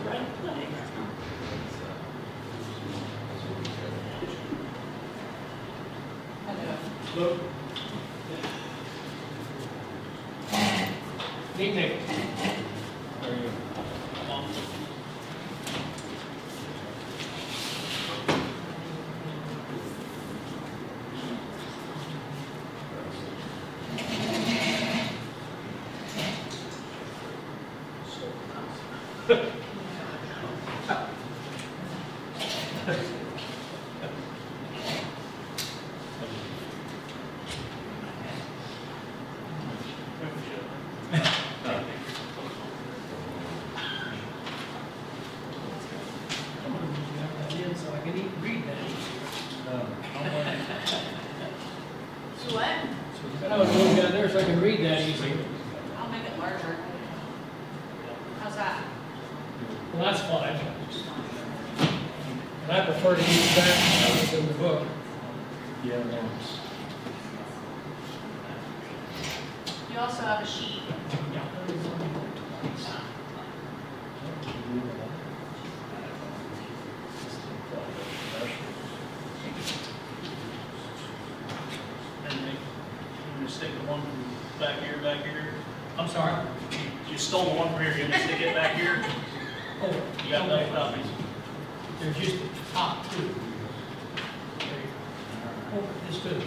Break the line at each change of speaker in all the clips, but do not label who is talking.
the right place.
Look. Evening. How are you? So I can read that.
So what?
I was moving down there so I can read that easy.
I'll make it larger. How's that?
Well, that's fine. And I prefer to use that than the book.
Yeah,
You also have a sheet.
Stick the one from back here.
I'm sorry.
You stole the one from here, you're gonna stick it back here.
Oh,
You got enough copies.
there's just the top two. There you go. Oh, this too.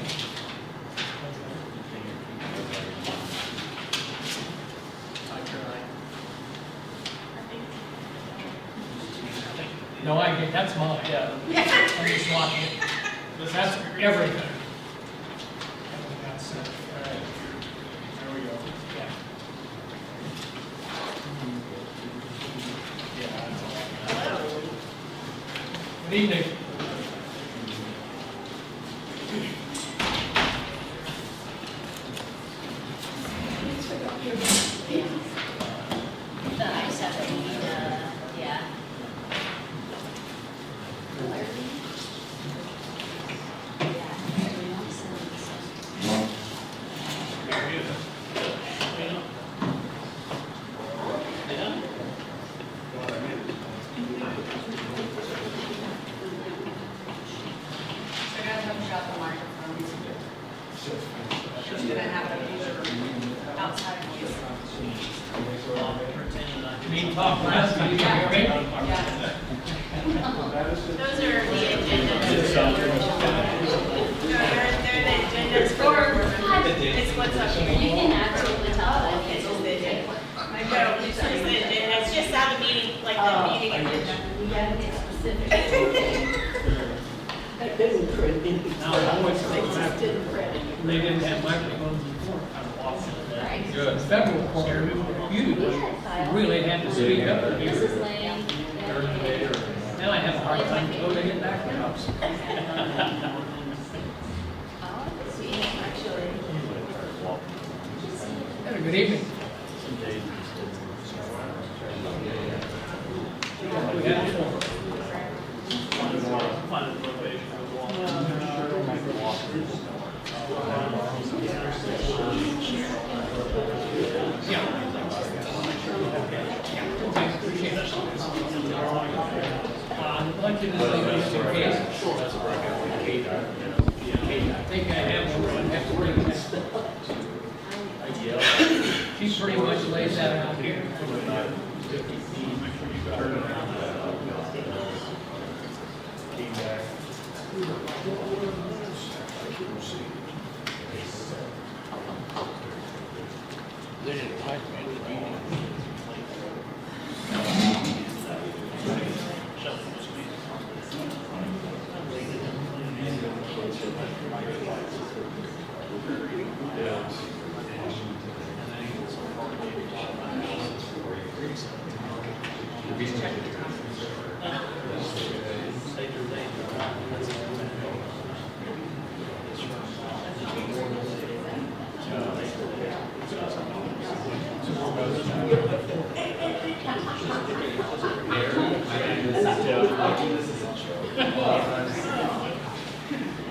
I tried.
No, I get, that's mine.
Yeah.
I'm just watching it. That's everything. That's,
All right. There we go.
yeah. Good evening.
I just have to read, yeah.
So guys, I'm shut the microphone. She's gonna have to use her outside voice.
You mean talk less, so you can hear me?
Yeah.
Those are the agendas.
They're the agendas for, it's what's up
You
here.
can absolutely tell them.
It's just the agenda. No, it's just the agenda. It's just how the meeting, like the meeting agenda.
You gotta get specific.
That didn't print anything.
No, I always
They
think
just didn't print it.
They didn't have microphones before.
Right.
The federal court, you really had to speak up.
This is Lane.
Now I have a hard time voting it back out.
Oh, see, actually.
Have a good evening. We had four.
Find the location of the wall.
Yeah. Okay, appreciate it. I'd like to just leave this in case. I think I have one, I have to bring that. She pretty much lays that out here.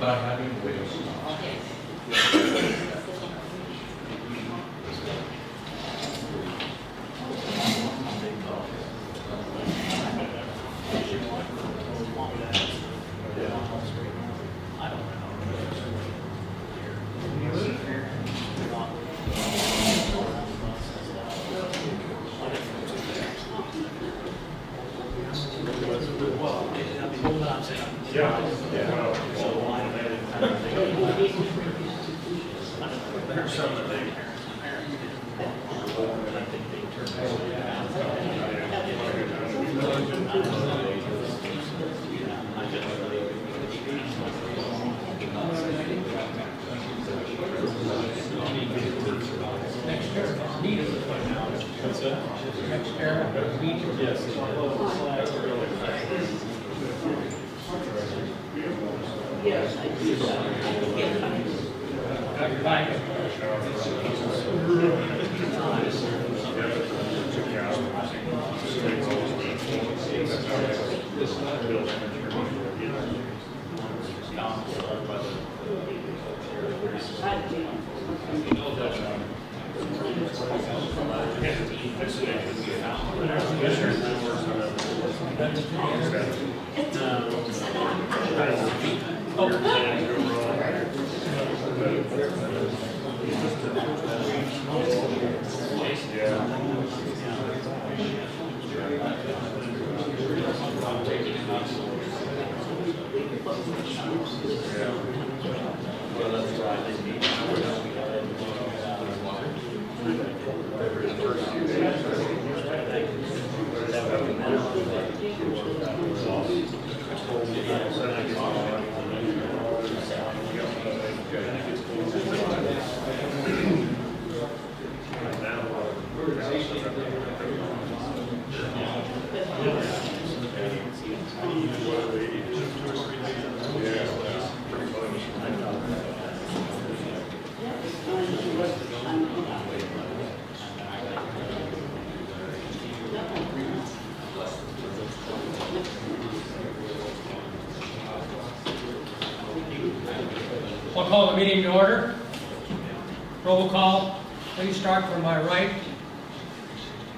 But I'm having to wait.
meet at the point now.
What's that?
NextEra meet.
Yes.
Yes, I do that. I can't find it.
I'll call the meeting to order. Roll call. Please start from my right.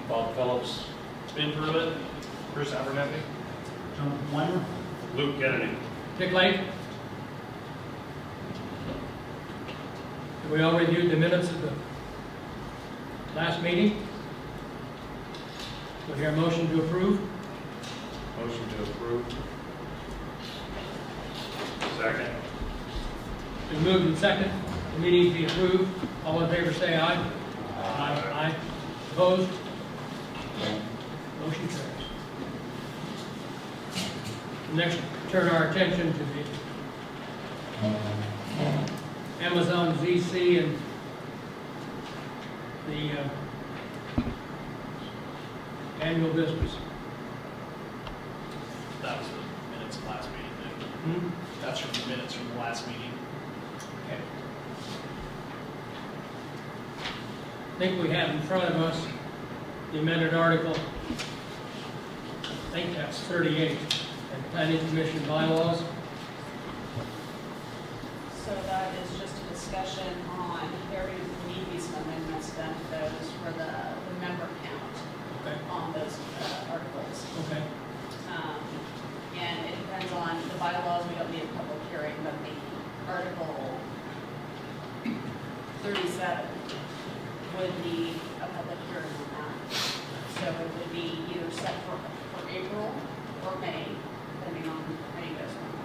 Bob Phillips. Ben Pruett. Chris Abernathy.
John Wimer.
Luke Kennedy.
Dick Lake. We all reviewed the minutes of the last meeting. Do I hear a motion to approve?
Motion to approve. Second.
Been moved and second. The meeting be approved. All in favor say aye. Aye. Opposed? Motion carries. Next, turn our attention to the Amazon ZC and the annual business.
That was the minutes of last meeting. Then. That's from the minutes from the last meeting.
Okay. I think we have in front of us the amended article. I think that's 38, and planning commission bylaws.
So that is just a discussion on, there need to be some amendments done to those for the member count
Okay.
on those articles.
Okay.
And it depends on the bylaws, we don't need a public hearing, but the Article 37 would need a public hearing on that. So it would be either set for April or May, depending on how you guys want.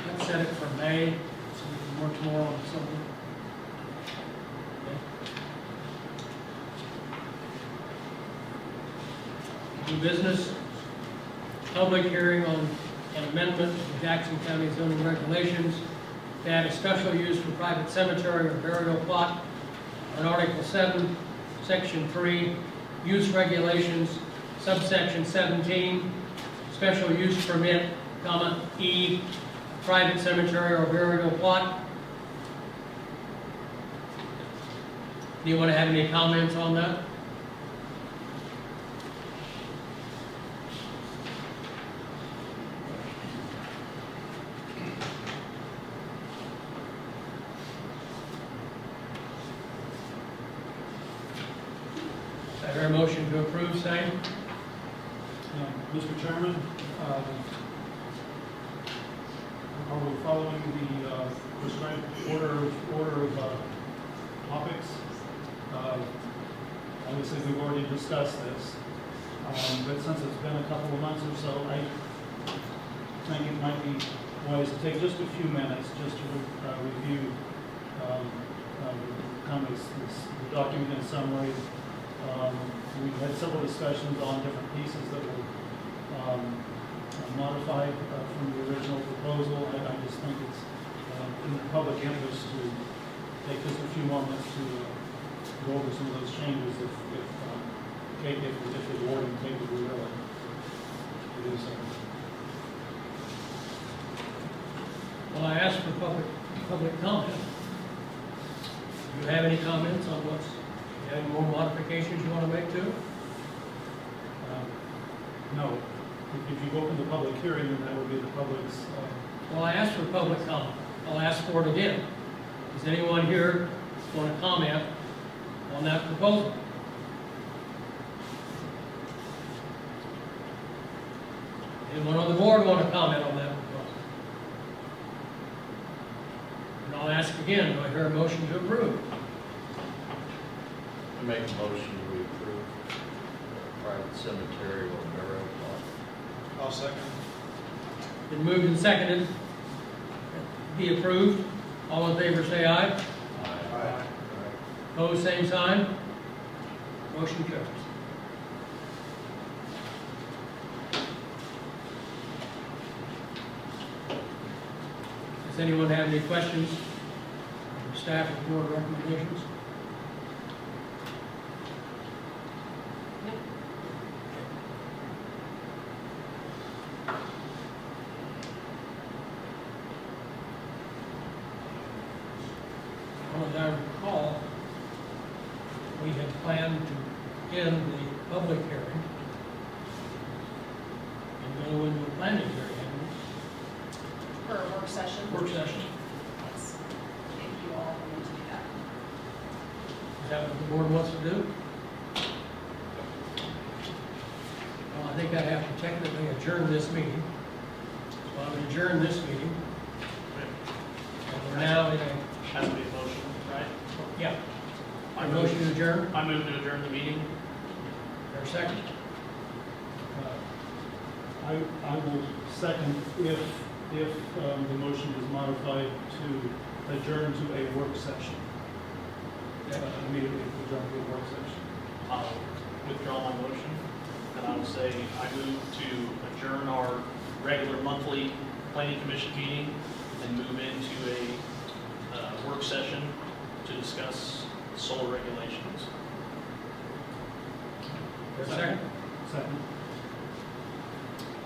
Let's set it for May, so we can work more on something. Okay. New business, public hearing on an amendment to Jackson County zoning regulations to add a special use for private cemetery or burial plot on Article 7, Section 3, use regulations, subsection 17, special use permit, comma, E, private cemetery or burial plot. Do you want to have any comments on that? I hear a motion to approve, same.
Mr. Chairman, are we following the prescribed order of topics? Obviously, we've already discussed this, but since it's been a couple of months or so, I think it might be wise to take just a few minutes just to review the document in summary. We've had several discussions on different pieces that were modified from the original proposal. I just think it's in the public interest to take just a few moments to go over some of those changes if Kate, if the board and Kate would be willing to do so.
Well, I asked for public comment. Do you have any comments on what's, do you have any more modifications you want to make to it?
No, if you open the public hearing, then that would be the public's,
Well, I asked for public comment. I'll ask for it again. Does anyone here want to comment on that proposal? Anyone on the board want to comment on that proposal? And I'll ask again, do I hear a motion to approve?
I make a motion we approve private cemetery or burial plot.
I'll second.
Been moved and seconded. Be approved. All in favor say aye.
Aye.
Opposed, same sign. Motion carries. Does anyone have any questions? Staff or board recommendations? Well, as I recall, we had planned to end the public hearing and go into a planning hearing,
For a work session?
work session.
Yes. If you all want to do that.
Is that what the board wants to do? Well, I think I have to technically adjourn this meeting. So I'm going to adjourn this meeting. And we're now in a,
Has to be a motion, right?
yeah, a motion to adjourn.
I move to adjourn the meeting.
Or a second?
I will second if the motion is modified to adjourn to a work session. Immediately adjourn to a work session.
I'll withdraw my motion, and I will say I move to adjourn our regular monthly planning commission meeting and move into a work session to discuss solar regulations.
Or a second?
Second.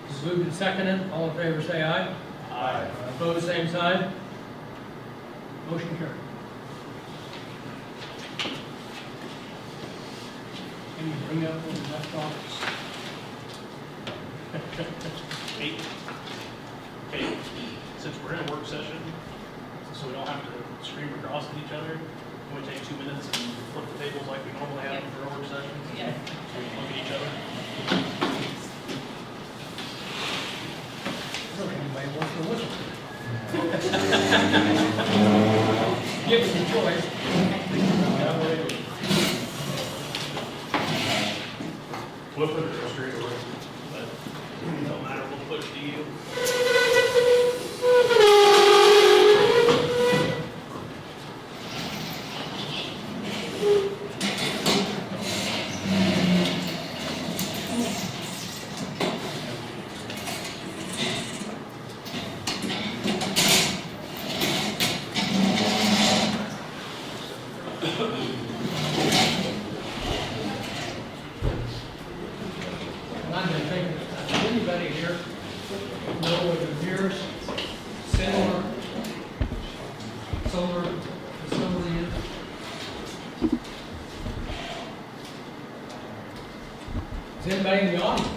It's moved and seconded. All in favor say aye.
Aye.
Opposed, same side. Motion carried. Can you bring up the left office?
Kate, since we're in a work session, so we don't have to scream across at each other, can we take 2 minutes and flip the tables like we normally have for our work sessions?
Yeah.
So we can look at each other?
Anybody wants to listen? Give us a choice.
Flip it or straight away?
But it don't matter, we'll push to you.
And I've been thinking, does anybody here know what the nearest similar solar facility is? Does anybody in the audience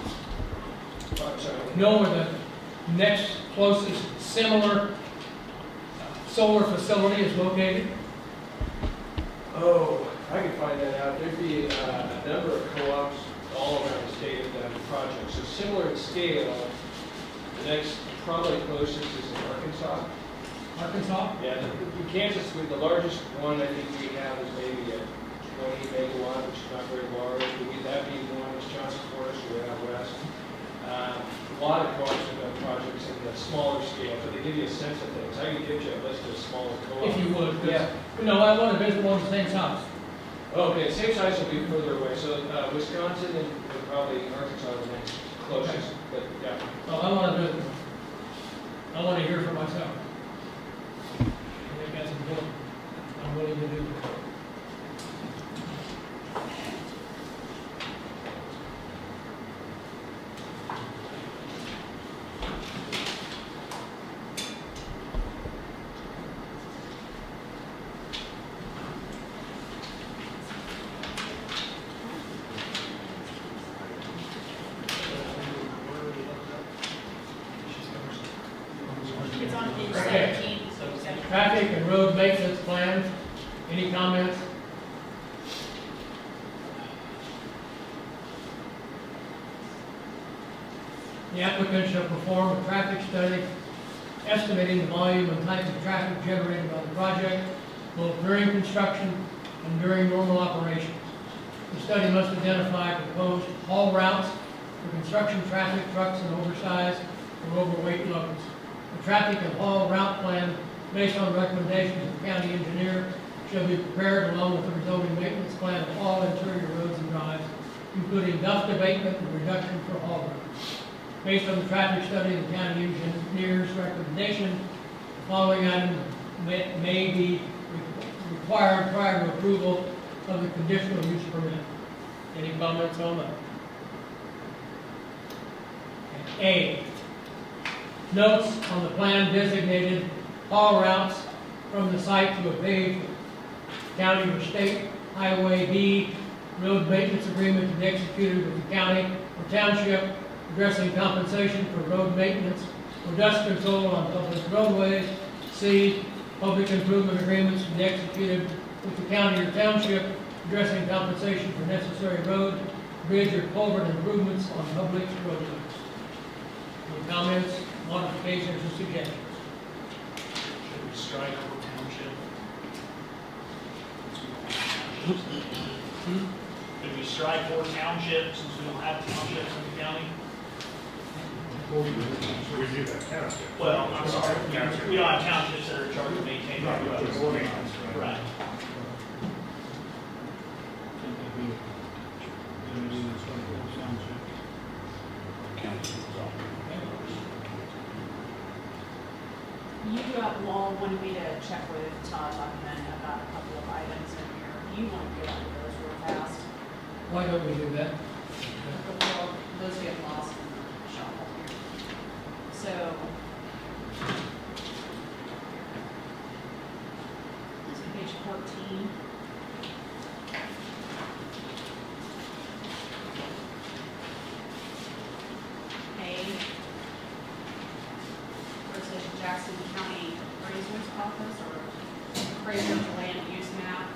know where the next closest similar solar facility is located?
Oh, I can find that out. There'd be a number of co-ops all around the state that have projects. So similar in scale, the next probably closest is in Arkansas.
Arkansas?
Yeah, in Kansas, the largest one I think we have is maybe a 20 megawatt, which is not very large. That'd be one that's Johnson Forest or out west. A lot of co-ops have done projects in the smaller scale, so they give you a sense of things. I can give you a list of smaller co-ops.
If you would, 'cause,
Yeah.
no, I want to visit one the same size.
Okay, same size will be further away, so Wisconsin and probably Arkansas are the next closest, but yeah.
Well, I want to visit one. I want to hear for myself. I think that's important. I'm willing to do that. Any comments? The applicant shall perform a traffic study estimating the volume and type of traffic generated by the project, both during construction and during normal operations. The study must identify proposed haul routes for construction traffic, trucks, and oversized or overweight loads. The traffic and haul route plan, based on recommendations of the county engineer, shall be prepared along with the resulting maintenance plan of all interior roads and drives, including dust abatement and reduction for haul routes. Based on the traffic study and the county engineer's recommendation, the following items may be required prior to approval of the conditional use permit. Any comments on that? A, notes on the plan designated haul routes from the site to a paved county or state highway. B, road maintenance agreement to be executed with the county or township addressing compensation for road maintenance or dust control on public roadways. C, public improvement agreements to be executed with the county or township addressing compensation for necessary road, bridge, or culvert improvements on public roadways. Any comments, modifications, or suggestions?
Should we strike or township? Could we strike or township since we don't have townships in the county?
We do that township.
Well, I'm sorry, we don't have townships that are charged to maintain our roads. Right.
You wanted me to check with Todd Luckman about a couple of items in here. You want to get on those real fast
Why don't we do that?
before those get lost in the shuffle here. So, this is page 14. Where it says Jackson County Appraiser's Office or Appraiser's Land Use Map.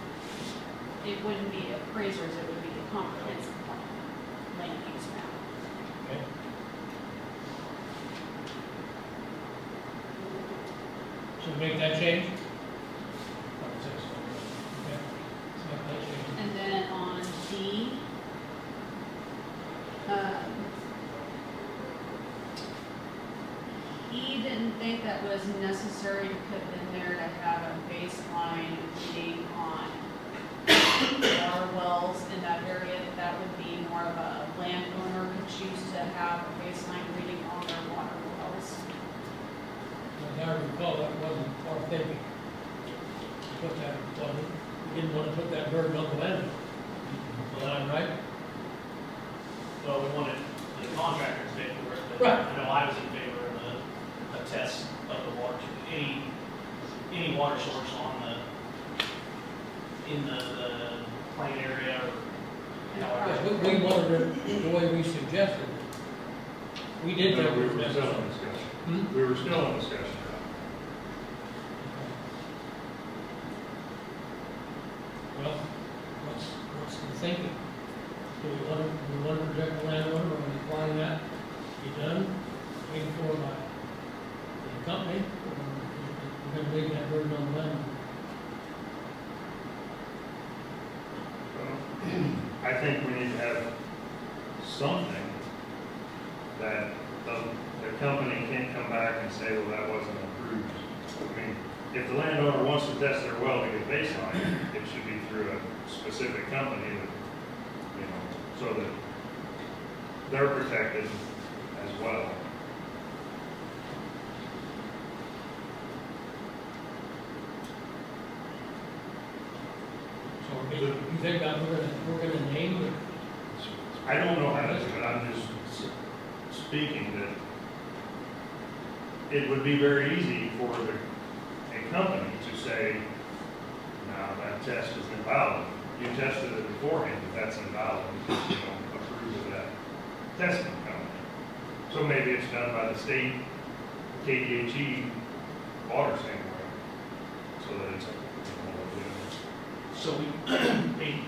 It wouldn't be appraisers, it would be the comprehensive plan, land use map.
Okay. Should we make that change? Okay. Let's make that change.
And then on D, he didn't think that was necessary to put in there to have a baseline reading on water wells in that area. That would be more of a landowner could choose to have a baseline reading on their water wells.
As I recall, that wasn't our thinking. Put that, we didn't want to put that burden on the landowner. Well, I'm right?
Well, we wanted the contractor to pay for it, but
Right.
I know I was in favor of a test of the water, any water source on in the plain area or
Yeah, we wanted it the way we suggested. We did
No,
that.
we were still in discussion.
Hmm?
We were still in discussion.
Well, what's the thinking? Do we want to reject the landowner, or require that be done, paid for by the company, or we're going to leave that burden on the landowner?
I think we need to have something that the company can't come back and say, well, that wasn't approved. I mean, if the landowner wants to test their well to get baseline, it should be through a specific company that, you know, so that they're protected as well.
So you think that we're gonna name it?
I don't know how to do it, I'm just speaking that it would be very easy for a company to say, no, that test is invalid. You tested it beforehand, but that's invalid because you don't approve of that testing company. So maybe it's done by the state KDHE water sampling, so that it's,
So we, maybe,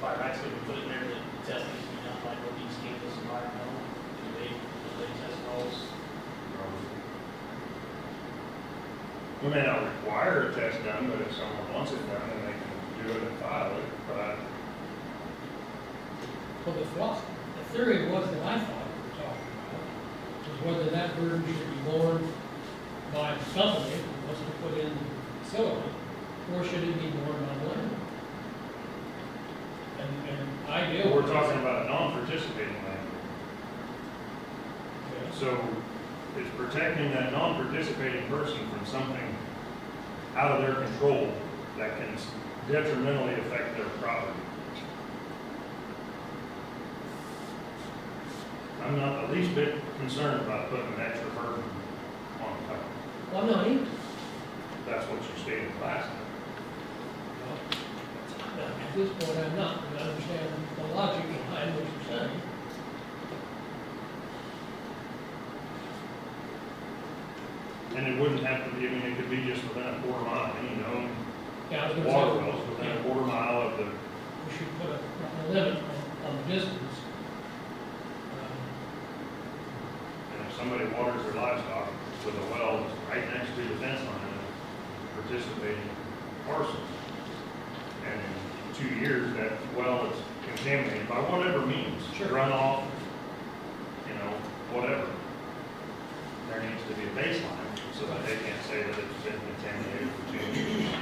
by rights, could we put in there that the testing is to be done by Northeast Kansas Environmental? Do they test wells?
We may not require a test done, but if someone wants it done, then they can do it and file it, but
Well, the theory was that I thought we were talking about was whether that burden should be borne by the company who wants to put in the facility, or should it be borne by the landowner? And ideally.
we're talking about a non-participating landowner.
Yeah.
So it's protecting that non-participating person from something out of their control that can detrimentally affect their property. I'm not the least bit concerned about putting an extra burden on the company.
Well, I'm not either.
That's what you stated last time.
At this point, I'm not, but I understand the logic behind what you're saying.
And it wouldn't have to be, I mean, it could be just within a quarter mile, you know,
Yeah, I was gonna
water
say,
wells within a quarter mile of the,
we should put a limit on the distance.
and if somebody waters their livestock with a well that's right next to the fence line, participating parcel. And in 2 years, that well is contaminated by whatever means,
Sure.
runoff, you know, whatever. There needs to be a baseline so that they can't say that it's been contaminated for 2 years.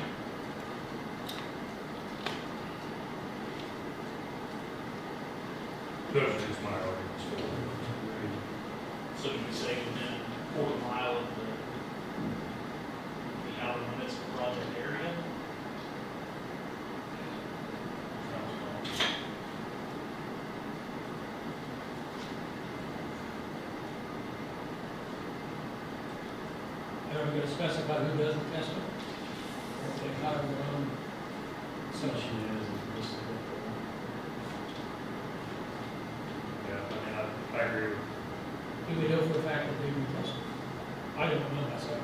Those are just my arguments for it.
So you would say within a quarter mile of the outer limits of the project area?
And are we gonna specify who does the testing? Or if they hire their own? So,
Yeah, I mean, I agree with
do we know for a fact that they do testing? I don't know myself.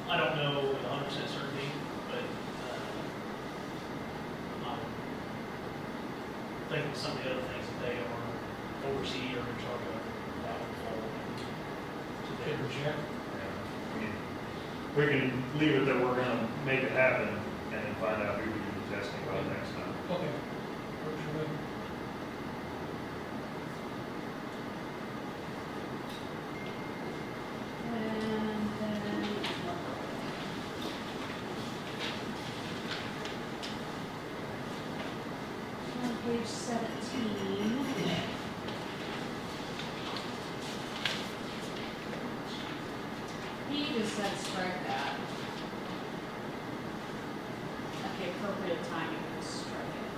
I don't know with 100% certainty, but I'm thinking some of the other things that they are oversee or in charge of, that would fall to
They
their
reject.
I mean, we can leave it that we're gonna make it happen and then find out who we do the testing by next time.
Okay. Works for me.
And then, on page 17. He just said strike that. At the appropriate time, you can strike it.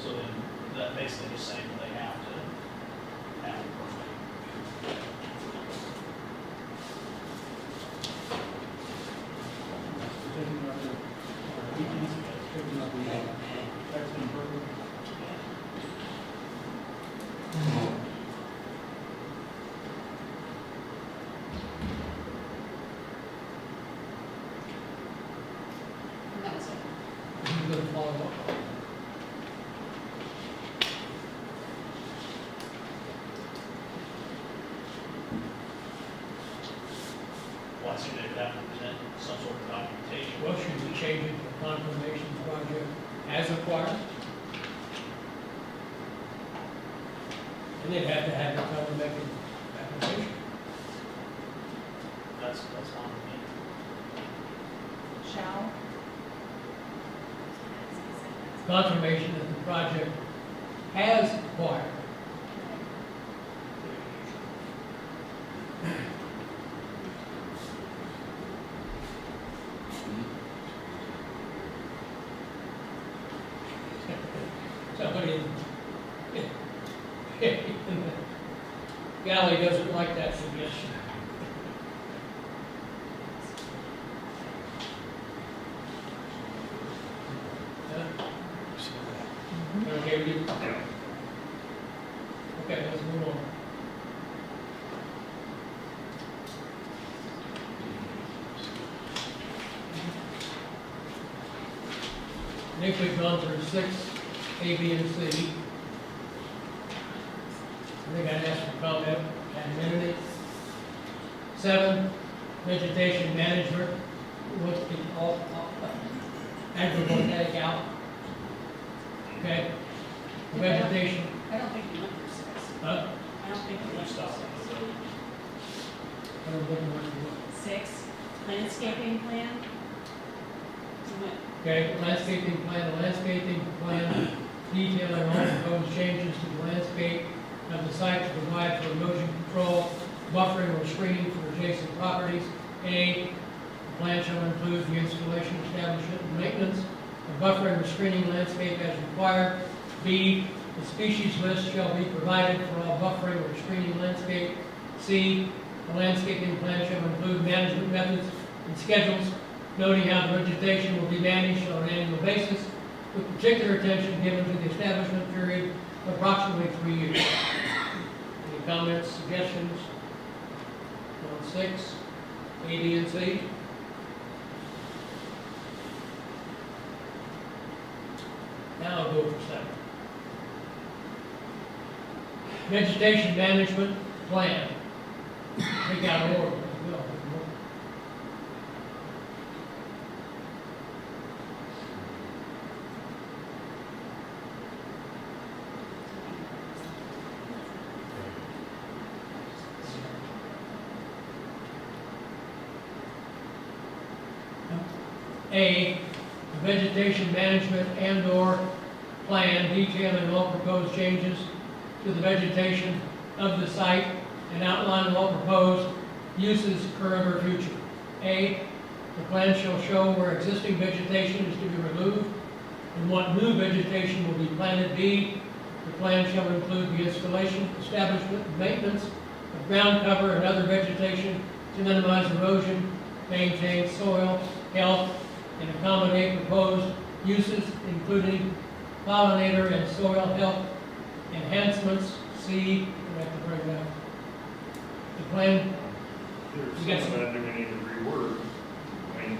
So then, that basically just saying that they have to have a permit.
Taking up taking up the text and verb.
And that was it.
Who's gonna follow up?
Well, I assume they would have to present some sort of documentation.
Well, should we change it to confirmation project as acquired? And they'd have to have the time to make an application.
That's fine with me.
Shall?
Confirmation that the project has acquired. Somebody in the galley doesn't like that suggestion. Huh? okay with you?
Yeah.
Okay, let's move on. I think we've gone through 6, A, B, and C. I think I'd ask for comment at Amendment. 7, vegetation management, what's the agrivoltaic out? Okay? Vegetation,
I don't think you went through 6.
huh?
I don't think you went through 6.
I don't think we're-
6, landscaping plan. You went
Okay, landscaping plan detailing all proposed changes to the landscape of the site to provide for erosion control, buffering or screening for adjacent properties. A, the plan shall include the installation, establishment, and maintenance of buffering or screening landscape as required. B, the species list shall be provided for all buffering or screening landscape. C, the landscaping plan shall include management methods and schedules, noting how the vegetation will be managed on an annual basis, with particular attention given to the establishment period of approximately 3 years. Any comments, suggestions on 6, A, B, and C? Now I'll go for 7. Vegetation management plan. Take out order. Go. A, the vegetation management and/or plan detailing all proposed changes to the vegetation of the site and outlining all proposed uses, current or future. A, the plan shall show where existing vegetation is to be removed and what new vegetation will be planted. B, the plan shall include the installation, establishment, and maintenance of ground cover and other vegetation to minimize erosion, maintain soil health, and accommodate proposed uses, including pollinator and soil health enhancements. C, we have to bring that. The plan,
There's some of that that we need to reword. I mean,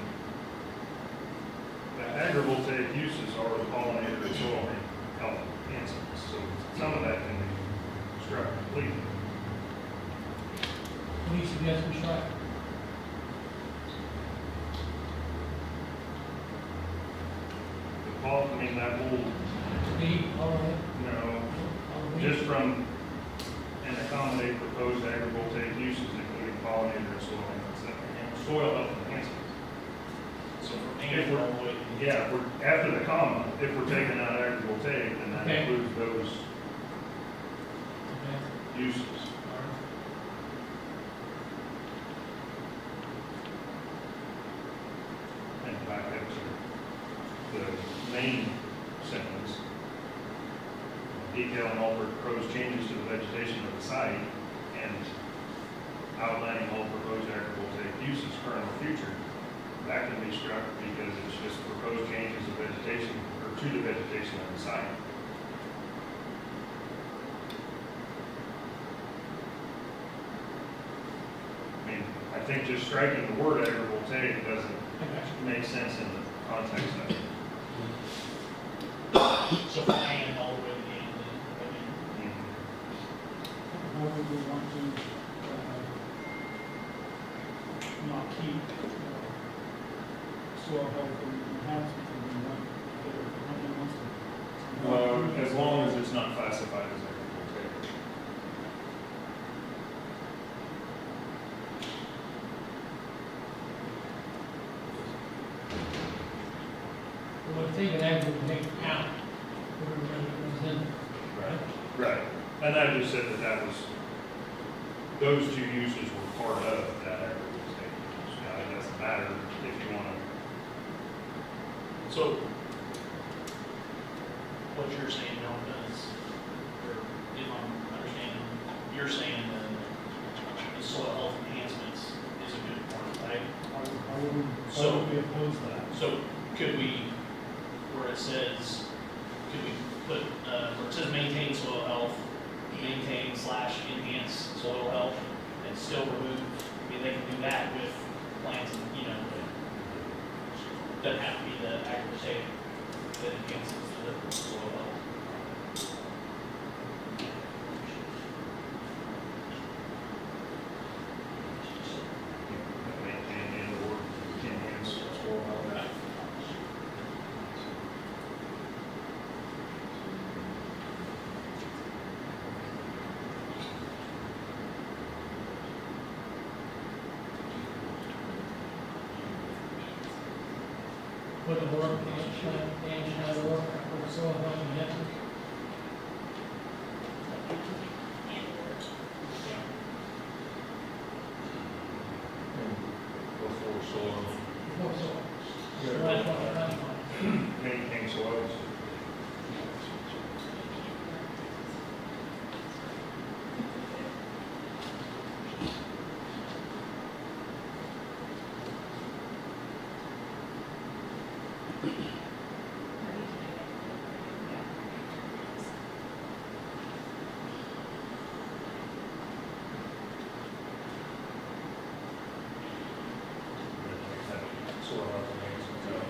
the agrivoltaic uses are the pollinator and soil health enhancements, so some of that can be struck completely.
any suggestions, strike?
I mean, that whole,
B, all right.
no,
All right.
just from, and accommodate proposed agrivoltaic uses, including pollinator and soil health enhancements.
So from
If
A
we're-
all the way.
Yeah, if we're, after the comma, if we're taking out agrivoltaic, then that
Okay.
includes those
Okay.
uses. And back up to the main sentence. Detailing all proposed changes to the vegetation of the site and outlining all proposed agrivoltaic uses, current or future. That can be struck because it's just proposed changes of vegetation, or to the vegetation of the site. I mean, I think just striking the word agrivoltaic doesn't make sense in the context of it.
So from A all the way to the end.
Or would we want to not keep soil health and enhancement and we want to
Well, as long as it's not classified as agrivoltaic.
Well, we're taking agrivoltaic out. We're going to present it.
Right. And I just said that that was, those two uses were part of that agrivoltaic use. Now, it doesn't matter if you want to.
So what you're saying, John, does, or if I'm understanding, you're saying the soil health enhancements is a good point, right?
why would we oppose that?
So could we, where it says, could we put, where it says maintain soil health, maintain / enhance soil health, and still remove, I mean, they can do that with plants, and, you know, doesn't have to be the agriculture that enhances the soil health.
Maintain and or enhance soil health.
Right.
Put the work, and work, or soil health enhancement.
Before soil.
Before soil. That's fine.
Maintain soils. Soil health enhancement.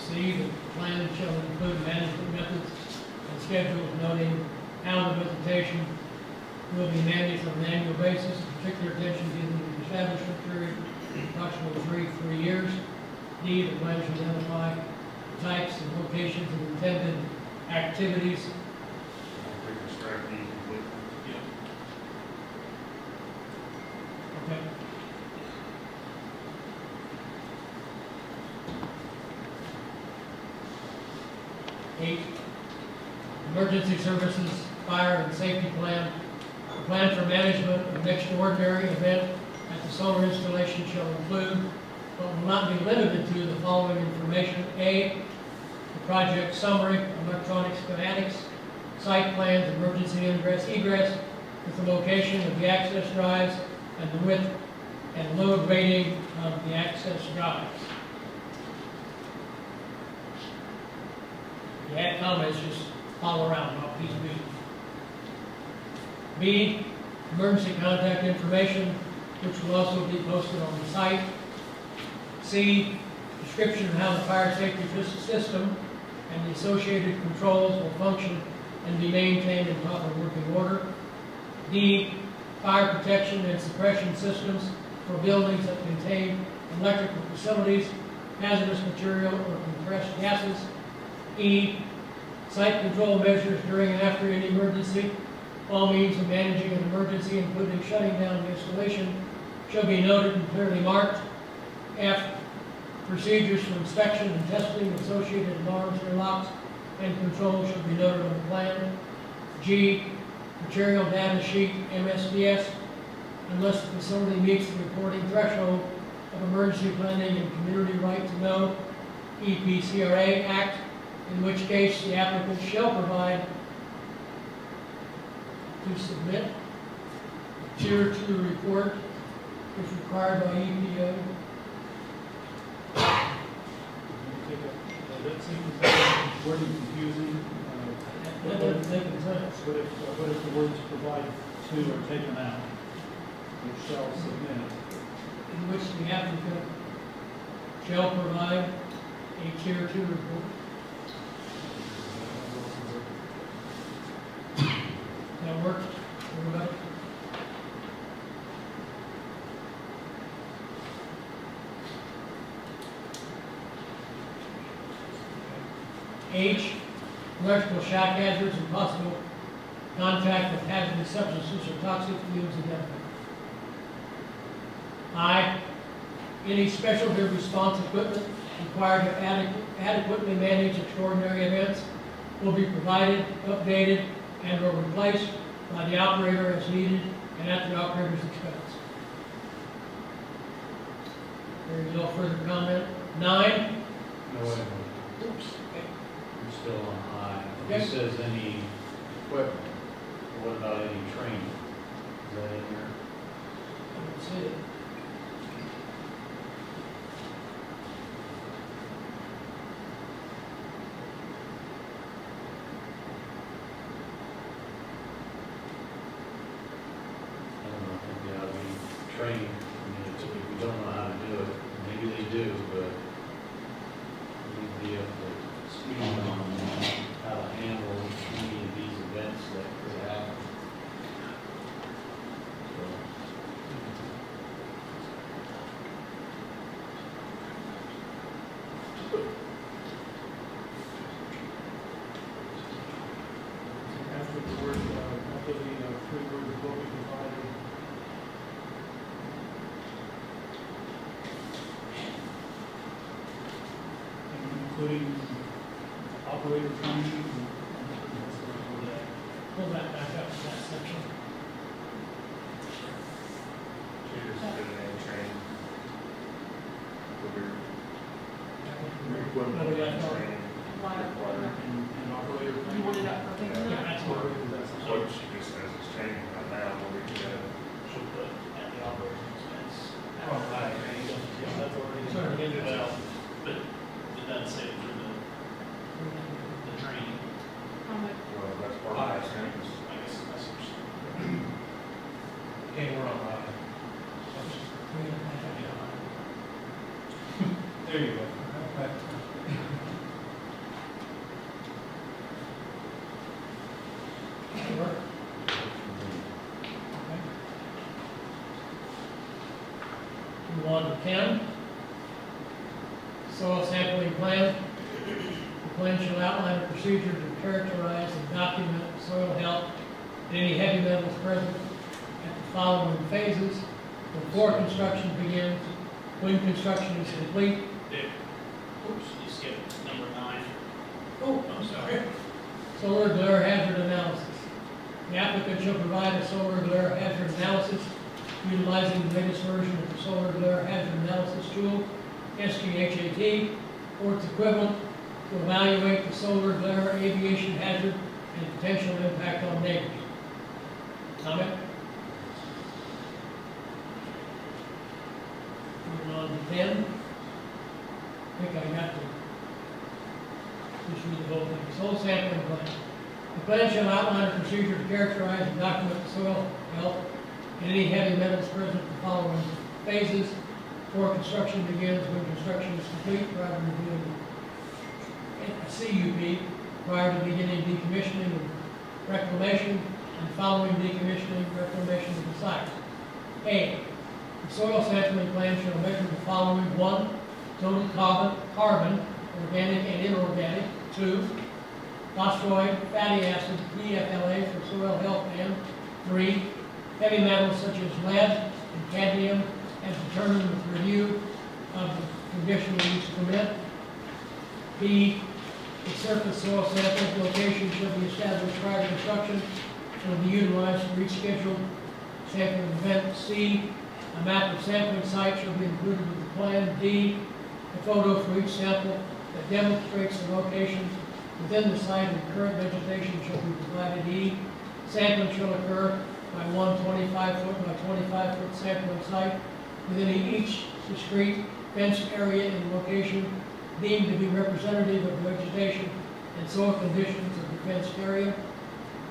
C, the plan shall include management methods and schedules noting how the vegetation will be managed on an annual basis, particular attention given to the establishment period, approximately 3 years. D, the plan shall identify types and locations of intended activities.
Reconstruct these completely.
Okay. Eight, emergency services, fire and safety plan. The plan for management of an extraordinary event at the solar installation shall include, but will not be limited to, the following information. A, the project summary, electronic schematics, site plans, emergency ingress, egress, with the location of the access drives and the width and load rating of the access drives. If you add comments, just follow around, not please read. B, emergency contact information, which will also be posted on the site. C, description of how the fire safety system and the associated controls will function and be maintained in proper working order. D, fire protection and suppression systems for buildings that contain electrical facilities, hazardous material, or compressed gases. E, site control measures during and after any emergency. All means of managing an emergency, including shutting down the installation, shall be noted and clearly marked. F, procedures for inspection and testing, associated alarms, interlocks, and controls shall be noted on the plan. G, material data sheet, MSDS, unless the facility meets the reporting threshold of emergency planning and community right to know, EPCRA Act, in which case the applicant shall provide to submit Tier 2 report if required by EPA.
That seems wording confusing.
That doesn't make any sense.
What if the words provide to are taken out? Which shall submit.
In which the applicant shall provide a Tier 2 report. That work, everybody? H, electrical shock hazards and possible contact with hazardous substances or toxic fumes identified. I, any specialty response equipment required to adequately manage extraordinary events will be provided, updated, and or replaced by the operator as needed and at the operator's expense. There is no further comment. 9,
No way.
oops,
still on I.
Okay.
It says any equipment, what about any training? Is that in here?
I don't see it.
I don't know, I think there ought to be training. I mean, if we don't know how to do it, maybe they do, but we need to be up to speed on how to handle any of these events that could happen. So,
After the word, after the three words will be provided. Including operator training.
Pull that back up to that section.
She just did a training. For your equipment
What we got now?
training.
And operator
You
training.
want it up for
Yeah,
me?
that's
Or
what
what she just says is training right now, what we can get.
Should put at the operating expense.
Oh, right. Yeah, that's already.
Sorry, again.
Well, but it doesn't say through the training.
How much?
Well, that's part of that training.
I guess that's what you're
Okay, we're on that. There you go.
Move on to 10. Soil sampling plan. The plan shall outline a procedure to characterize and document soil health and any heavy metals present at the following phases before construction begins, when construction is complete.
Dick, oops, you skipped number 9.
Oh, I'm sorry. Solar glare hazard analysis. The applicant shall provide a solar glare hazard analysis utilizing the latest version of the solar glare hazard analysis tool, SGHAT, or its equivalent, to evaluate the solar glare aviation hazard and potential impact on neighbors. Comment? Moving on to 10. I think I got to just read the whole thing. Soil sampling plan. The plan shall outline a procedure to characterize and document the soil health and any heavy metals present in the following phases before construction begins, when construction is complete, prior to reviewing a CUP, prior to beginning decommissioning and reclamation, and following decommissioning, reclamation of the site. A, the soil sampling plan shall measure the following: 1, total carbon, organic and inorganic; 2, phosphoroid fatty acid, PFLA, for soil health; and 3, heavy metals such as lead and cadmium, as determined with review of the conditional use permit. B, the surface soil sample location shall be established prior to construction and will be utilized for each scheduled sampling event. C, a map of sampling site shall be included with the plan. D, a photo for each sample that demonstrates the location within the site and current vegetation shall be provided. E, sampling shall occur by one 25-foot by 25-foot sampling site within each discrete fenced area in location deemed to be representative of vegetation and soil conditions of the fenced area.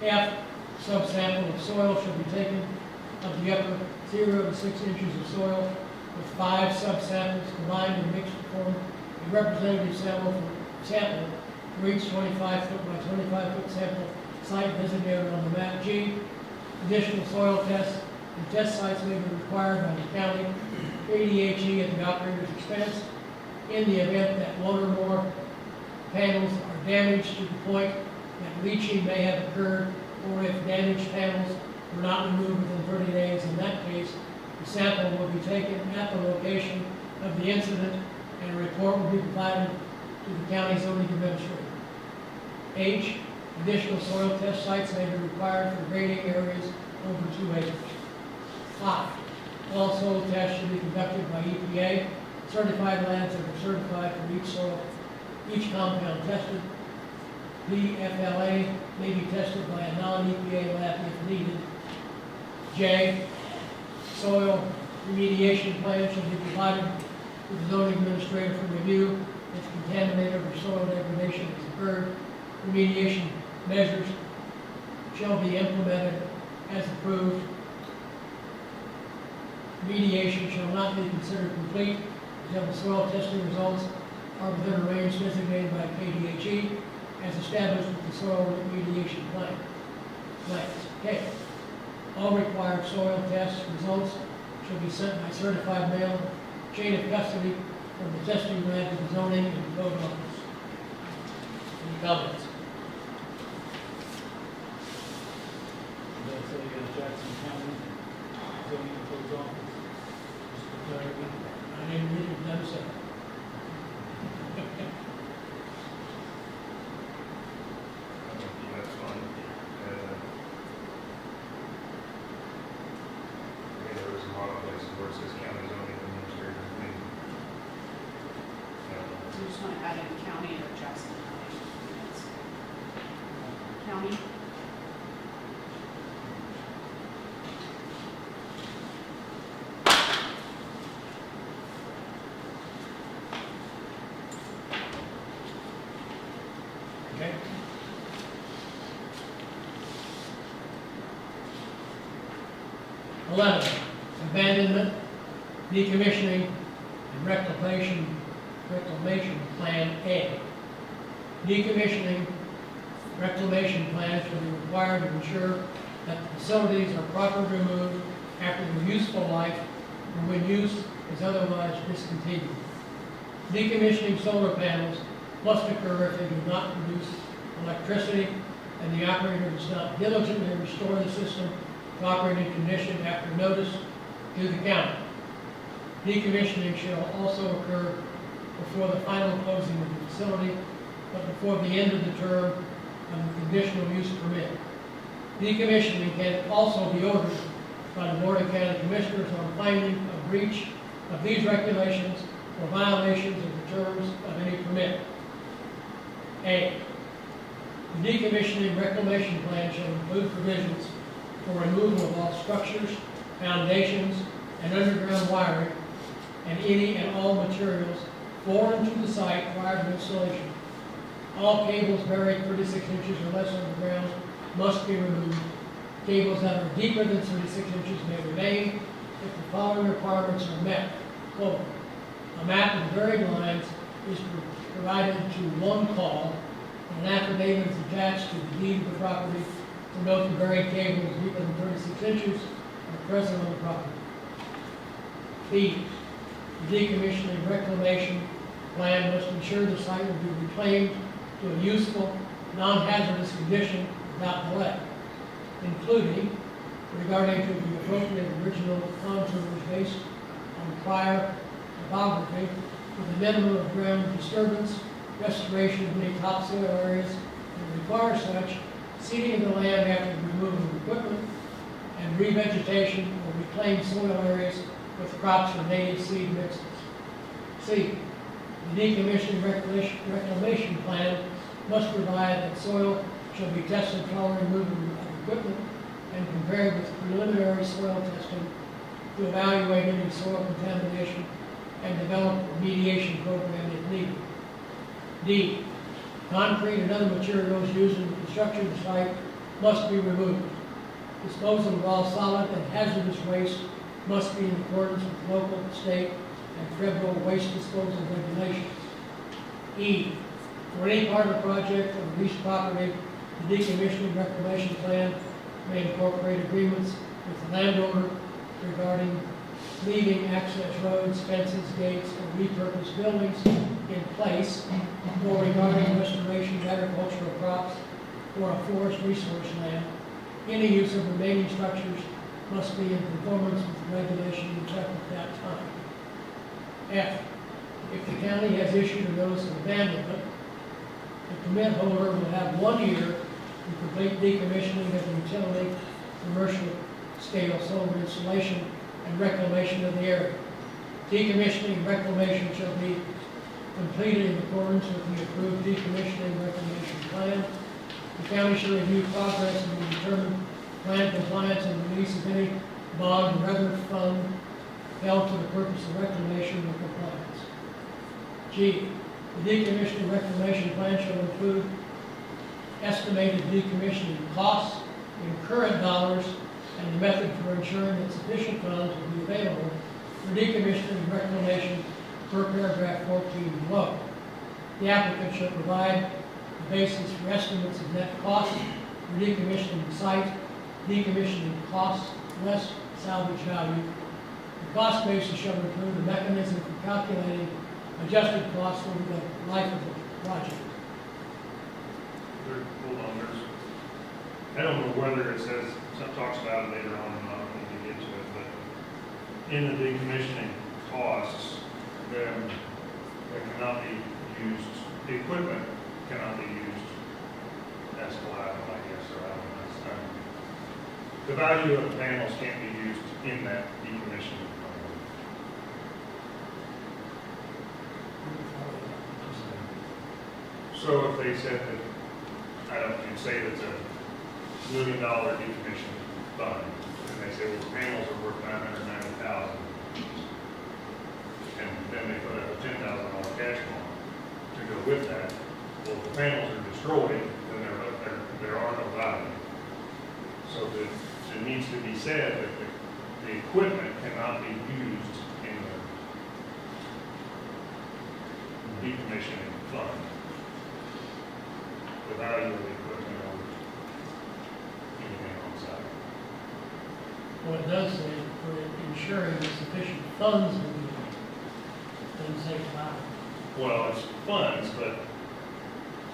F, subsample of soil shall be taken of the upper 0 to 6 inches of soil with 5 subsamples combined and mixed to form a representative sample for each 25-foot by 25-foot sample site designated on the map. G, additional soil tests and test sites may be required by the county ADHE at the operator's expense in the event that one or more panels are damaged to the point that leaching may have occurred, or if damaged panels were not removed within 30 days. In that case, the sample will be taken at the location of the incident and a report will be provided to the county zoning administrator. H, additional soil test sites may be required for grading areas over 2 acres. 5, all soil tests should be conducted by EPA. Certified labs that are certified for each soil, each compound tested. PFLA may be tested by a non-EPA lab if needed. J, soil remediation plan shall be provided to the zoning administrator for review if contaminated or soil degradation has occurred. Remediation measures shall be implemented as approved. Remediation shall not be considered complete until the soil testing results are within a range designated by KDHE as established with the soil remediation plan. K. All required soil test results shall be sent by certified mail, chain of custody from the testing lab to the zoning and code office. Any comments?
That's a Jackson County zoning and codes office. Just for clarity.
I didn't read it themselves.
That's fine. There was a lot of places where it says county zoning administrator.
So you just want to add in county or Jackson County? It's county?
Okay. Abandonment, decommissioning, and reclamation plan A. Decommissioning, reclamation plans will be required to ensure that the facilities are properly removed after their useful life or when use is otherwise discontinued. Decommissioning solar panels must occur if they do not produce electricity and the operator does not diligently restore the system to operating condition after notice to the county. Decommissioning shall also occur before the final closing of the facility, but before the end of the term of the conditional use permit. Decommissioning can also be ordered by the Board of County Commissioners on finding a breach of these regulations or violations of the terms of any permit. A. The decommissioning reclamation plan shall include provisions for removal of all structures, foundations, and underground wiring, and any and all materials foreign to the site prior to installation. All cables buried 36 inches or less underground must be removed. Cables that are deeper than 36 inches may remain if the following requirements are met. Quote, a map of the buried lines is provided to one call, and an affidavit is attached to the deed of the property to note the buried cables deeper than 36 inches are present on the property. B, the decommissioning reclamation plan must ensure the site will be reclaimed to a useful, non-hazardous condition without delay, including regarding to the appropriate original contours based on prior topography with a minimum of ground disturbance, restoration of any topsoil areas that require such, seeding of the land after the removal of equipment, and revegetation or reclaimed soil areas with crops or native seed mixes. C. The decommissioning reclamation plan must provide that soil shall be tested following removal of equipment and compared with preliminary soil testing to evaluate any soil contamination and develop a remediation program if needed. D. Concrete and other materials used in the construction of the site must be removed. Disposal of all solid and hazardous waste must be in accordance with local, state, and federal waste disposal regulations. E. For any part of the project or leased property, the decommissioning reclamation plan may incorporate agreements with the landowner regarding leaving access roads, fences, gates, or repurposed buildings in place, or regarding restoration of agricultural crops or a forest resource land. Any use of remaining structures must be in conformance with the regulation in effect at that time. F. If the county has issued a notice of abandonment, the permit holder will have 1 year to complete decommissioning of the utility, commercial scale solar installation, and reclamation of the area. Decommissioning reclamation shall be completed in accordance with the approved decommissioning reclamation plan. plan. The county shall review progress and will determine plan compliance and release of any bond or other fund held for the purpose of reclamation or compliance. G, the decommissioning reclamation plan shall include estimated decommissioning costs in current dollars and the method for ensuring that sufficient funds will be available for decommissioning and reclamation per paragraph 14 below. The applicant shall provide the basis for estimates of net cost for decommissioning the site, decommissioning costs less salvage value. The cost basis shall include a mechanism for calculating adjusted costs over the life of the project.
Hold on, I don't know whether it says, some talks about it later on, and I'm not going to get to it, but in the decommissioning costs, then there cannot be used, the equipment cannot be used as collateral, I guess, or I don't know. The value of the panels can't be used in that decommissioning plan. So if they said that, I don't know, say that's a $1 million decommission fund, and they say, well, the panels are worth $990,000, and then they put a $10,000 cash bond to go with that. Well, if the panels are destroyed, then there are no value. So it needs to be said that the equipment cannot be used in the decommissioning fund. The value of the equipment or anything on site.
What it does say, for ensuring that sufficient funds will be, doesn't say collateral.
Well, it's funds, but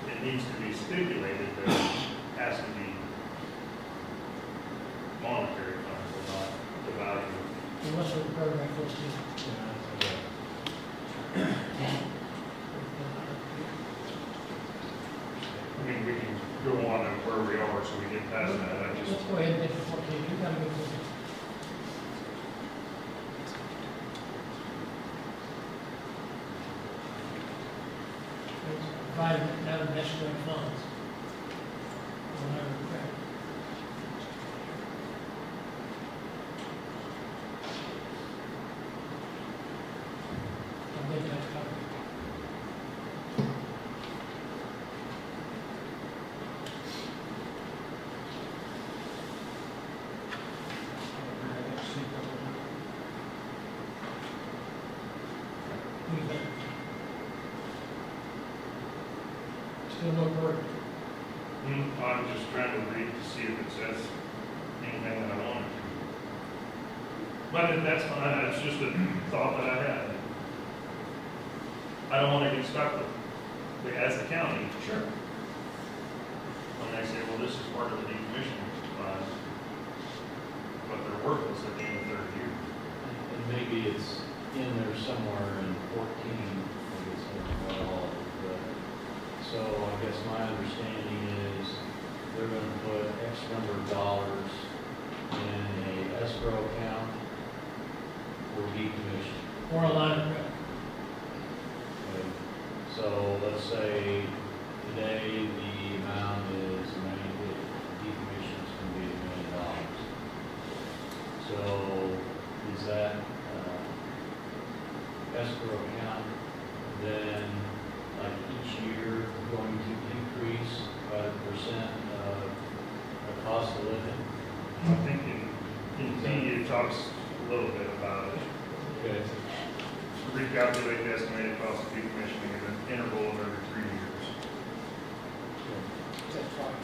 it needs to be stipulated that it has to be monetary funds and not the value.
Unless we're paragraph 14.
I mean, we can go on to where we are, so we get past that. I just,
Let's go ahead and get to 14. You gotta go to it. Provided that are necessary funds. Whatever, correct. I'll get that covered. Still no word.
I'm just trying to read to see if it says anything that I wanted to. But that's fine, that's just a thought that I had. I don't want to get stuck with, as the county. Sure. When they say, well, this is part of the decommissioning fund, but they're worthless at the end of the third year.
And maybe it's in there somewhere in 14, maybe it's in all, but, so I guess my understanding is they're gonna put X number of dollars in a escrow account for decommission.
Or a line of credit.
Okay. So let's say today the amount is decommission is gonna be $1 million. So is that escrow account then, like each year, going to increase by the percent of the cost of living?
I think in D it talks a little bit about it.
Okay.
Recalculate the estimated cost of decommissioning at an interval of every 3 years.
That's fine.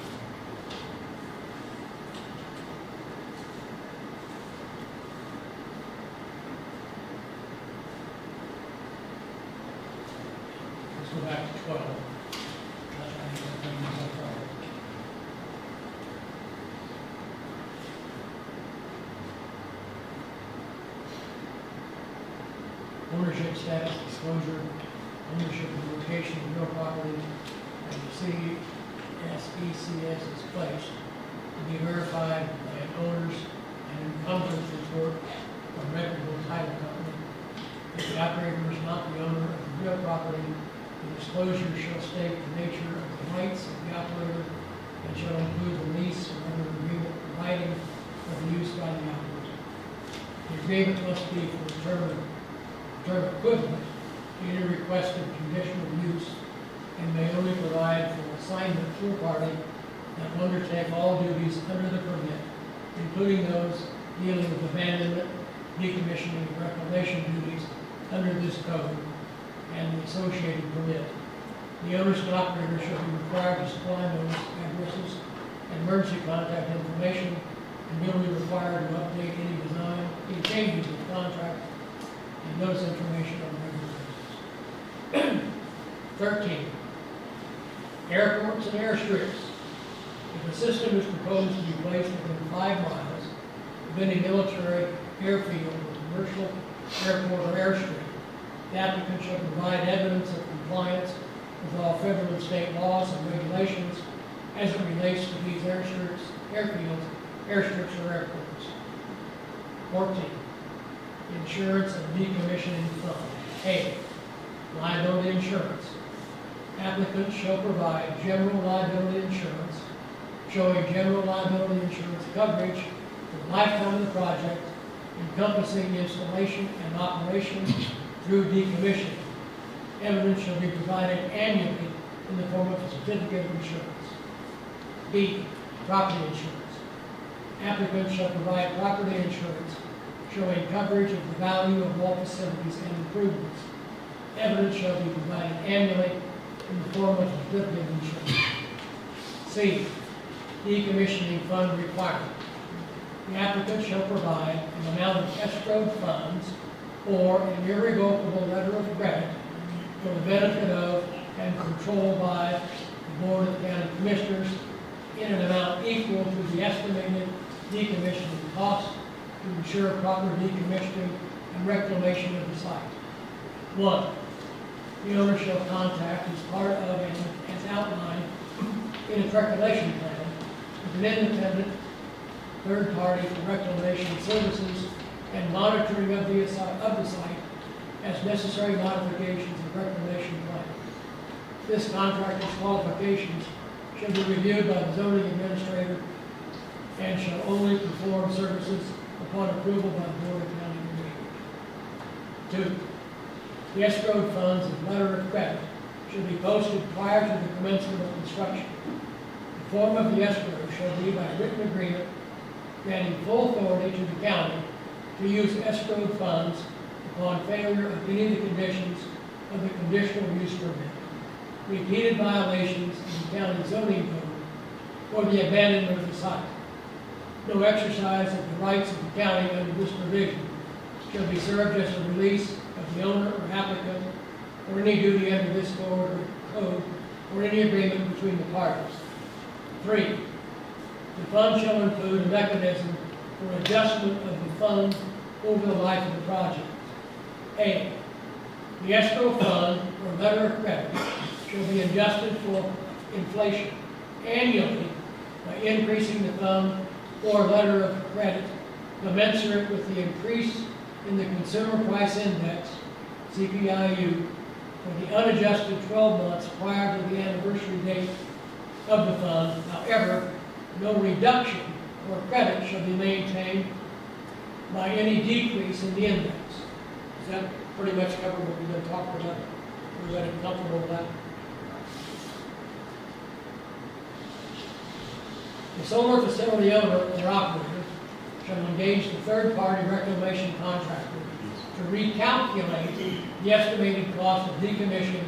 Let's go back to 12. Ownership status disclosure, ownership and location of real property, and the CSECS is placed to be verified by owners and encumbrance report from reputable title company. If the operator is not the owner of the real property, the disclosure shall state the nature of the rights of the operator be for term equivalent to any requested conditional use, and may only provide for assignment to a party that will undertake all duties under the permit, including those dealing with abandonment, decommissioning, and reclamation duties under this code and the associated permit. The owners and operators shall be required to supply notice, addresses, and emergency contact information, and will be required to update any changes in the contract and notice information on a regular basis. 13. Airports and airstrips. If a system is proposed to be placed within 5 miles of any military airfield or commercial airport or airstrip, the applicant shall provide evidence of compliance with all federal and state laws and regulations as it relates to these airstrips, airfields, airstrips, or airports. 14. Insurance and decommissioning fund. A. Liability insurance. Applicants shall provide general liability insurance showing general liability insurance coverage for the lifetime of the project, encompassing installation and operation through decommissioning. Evidence shall be provided annually in the form of a certificate of insurance. B. Property insurance. Applicants shall provide property insurance showing coverage of the value of all facilities and improvements. Evidence shall be provided annually in the form of a certificate of insurance. C. Decommissioning fund requirement. The applicant shall provide an amount of escrowed funds or an irrevocable letter of credit for the benefit of and controlled by the Board of County Commissioners in an amount equal to the estimated decommissioning cost to ensure proper decommissioning and reclamation of the site. 1. The owner shall contact as part of and as outlined in its reclamation plan with an independent third party for reclamation services and monitoring of the site as necessary modifications of reclamation plan. This contractor's qualifications shall be reviewed by the zoning administrator and shall only perform services upon approval by the Board of County Commissioners. 2. The escrowed funds and letter of credit should be posted prior to the commencement of construction. The form of the escrow shall be by written agreement granting full authority to the county to use escrowed funds upon failure of any of the conditions of the conditional use permit, repeated violations of the county zoning code, or the abandonment of the site. No exercise of the rights of the county under this provision shall be served as a release of the owner or applicant or any duty under this code or any agreement between the parties. 3. The fund shall include a mechanism for adjustment of the fund over the life of the project. A. The escrow fund or letter of credit shall be adjusted for inflation annually by increasing the fund or letter of credit commensurate with the increase in the Consumer Price Index, CPIU, for the unadjusted 12 months prior to the anniversary date of the fund. However, no reduction or credit shall be maintained by any decrease in the index. Does that pretty much cover what we've been talking about? Everybody comfortable with that? The solar facility owner or operator shall engage the third-party reclamation contractor to recalculate the estimated cost of decommissioning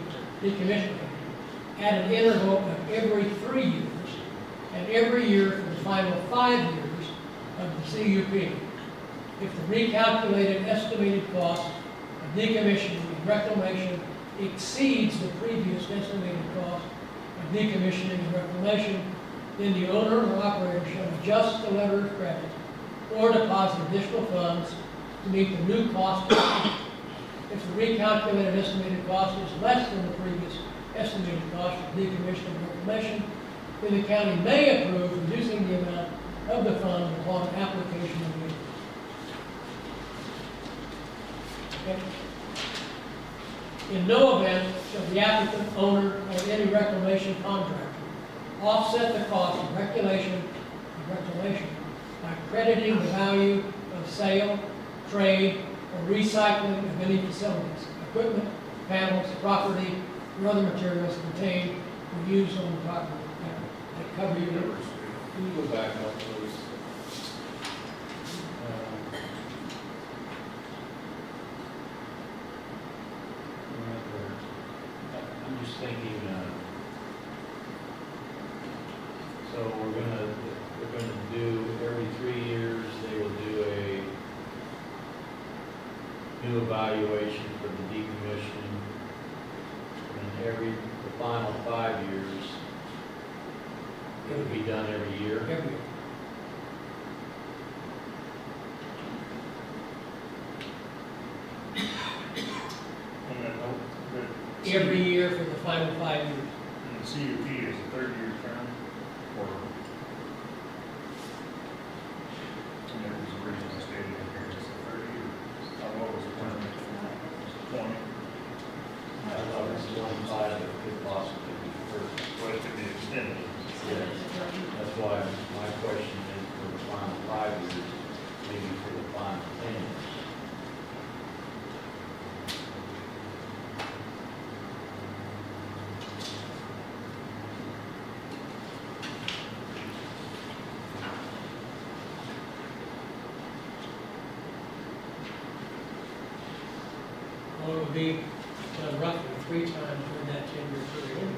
at an interval of every 3 years and every year for the final 5 years of the CUP. If the recalculated estimated cost of decommissioning and reclamation exceeds the previous estimated cost of decommissioning and reclamation, then the owner or operator shall adjust the letter of credit or deposit additional funds to meet the new cost. If the recalculated estimated cost is less than the previous estimated cost of decommissioning and reclamation, then the county may approve reducing the amount of the fund upon application of the agreement. Okay. In no event shall the applicant, owner, or any reclamation contractor offset the cost of reclamation by crediting the value of sale, trade, or recycling of any facilities, equipment, panels, property, or other materials contained or used on the property. That cover you.
Can you go back up, please? Right there. I'm just thinking, so we're gonna do, every 3 years, they will do a new evaluation for the decommissioning. And the final 5 years, it'll be done every year.
Every year.
And then,
Every year for the final 5 years.
and the CUP is a 30-year term, or, and it was originally stated in here, it's a 30-year, what was the term? 20,
I thought it was 25, but it could possibly be 30.
well, it could be extended.
Yes. That's why my question is for the final 5 years, maybe for the final 10 years.
Well, it would be roughly 3 times during that 10-year period.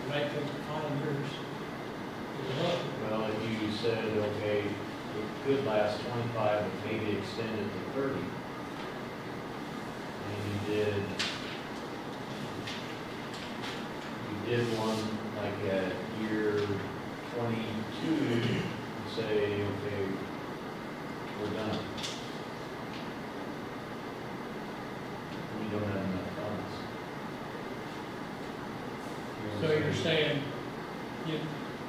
It might take 5 years.
Well, if you said, okay, it could last 25, but maybe extended to 30, and you did one like at year 22, and say, okay, we're done. We don't have enough funds. You know
So
what I'm
you're saying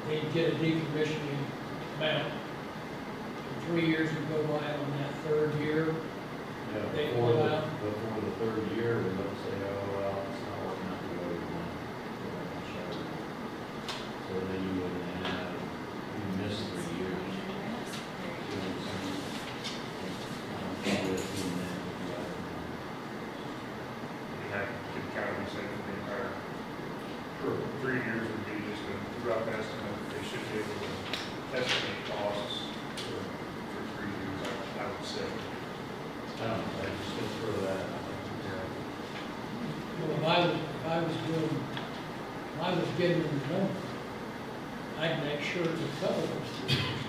they get a decommissioning amount. In 3 years would go by on that 3rd year.
Yeah,
They
before
go
the,
out.
before the 3rd year, we don't say, oh, well, it's not working out the way we want. So then you wouldn't have, you miss 3 years. You know what I'm saying?
You have to kind of say for the entire,
Sure.
3 years would be just a rough estimate, they should be able to estimate costs for 3 years, I would say.
I don't know, I just look through that.
Well, if I was getting the number, I'd make sure to cover those 3 years.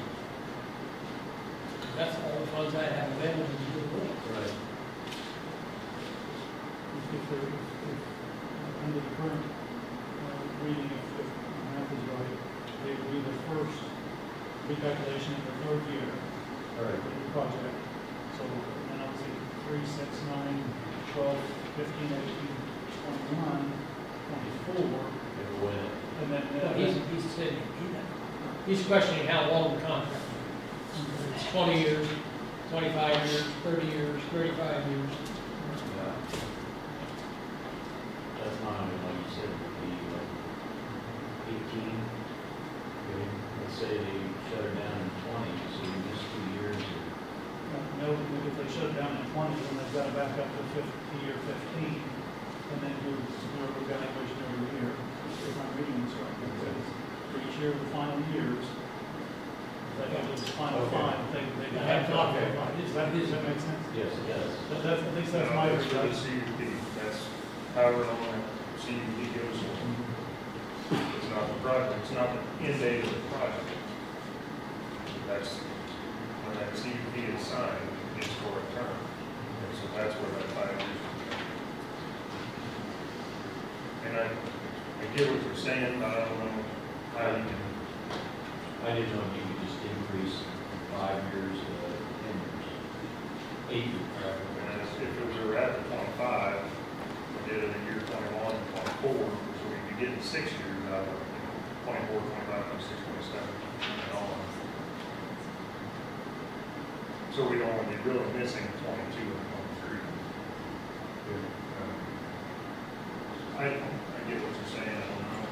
That's all the funds I have available to do the work.
Right.
Under the current reading, if math is right, they would do the first recalculation in the 3rd year
All right.
of the project. So, and obviously 3, 6, 9, 12, 15, 18, 21, 24,
It'll win it.
and then,
Well, he's saying, he's questioning how long the contract is. It's 20 years, 25 years, 30 years, 35 years.
Yeah. That's not, like you said, would be like 18. Okay. Let's say they shut it down in 20, so you miss 2 years.
no, if they shut it down in 20, then they've got to back up to year 15, and then do a evaluation every year. If I'm reading this right, because for each year, the final years, they have the final
Okay.
5, they
I
have
have
to.
not
Okay.
verified.
Does that make sense?
Yes, it does.
That's, at least that's
No,
my
that's for the
reading.
CUP, that's however long the CUP goes for. It's not the project, it's not the end date of the project. That's, when that CUP is signed, it's for a term. And so that's where that 5 years is. And I get what you're saying, but I don't know how you can,
I didn't know if you could just increase 5 years to 10 years. 8 years.
and if we were at the 25, we did it in year 21, 24, so we'd be getting 6 years out of it, 24, 25, 26, 27, and all of it. So we'd only be really missing 22 and 23. I get what you're saying, I don't know.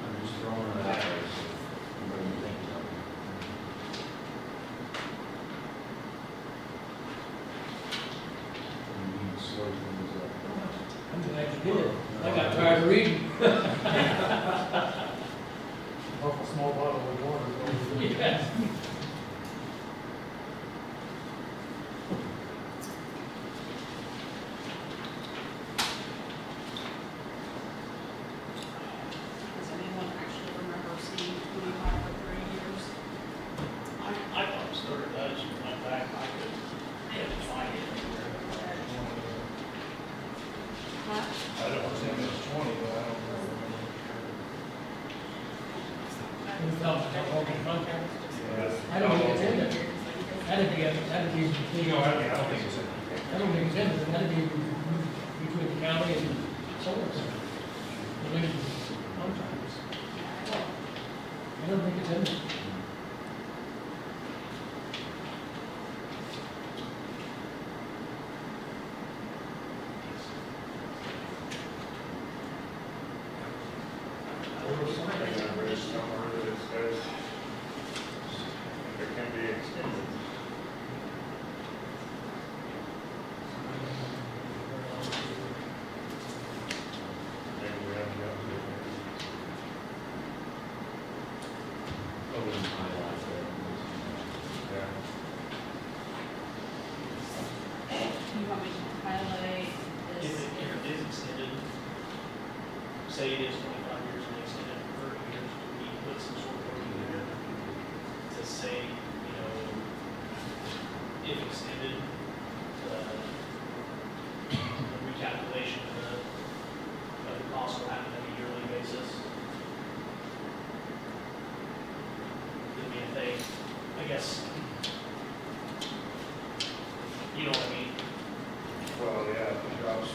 I'm just throwing it out there. So what do you think of it?
by reading.
Off a small bottle of water.
Yes.
Does anyone actually remember seeing 25 or 30 years?
I thought it was 30, I just went back, I couldn't find it anywhere.
Huh?
I don't think it was 20, but I don't remember.
Who's talking about all the contract?
Yes.
I don't think it's in there. That'd be,
No, I don't think it's in there.
I don't think it's in there, that'd be between the county and solar company. Related to contracts. I don't think it's in there.
There was something I read somewhere that it says it can be extended. Maybe we haven't got to it.
I wouldn't highlight that.
Yeah.
You want me to highlight
If
this?
it is extended, say it is 25 years and extended for 30 years, we put some sort of wording there to say, you know, if extended, the recalculation of the cost will happen on a yearly basis. I mean, if they, I guess, you know what I mean?
Well, yeah, if it drops,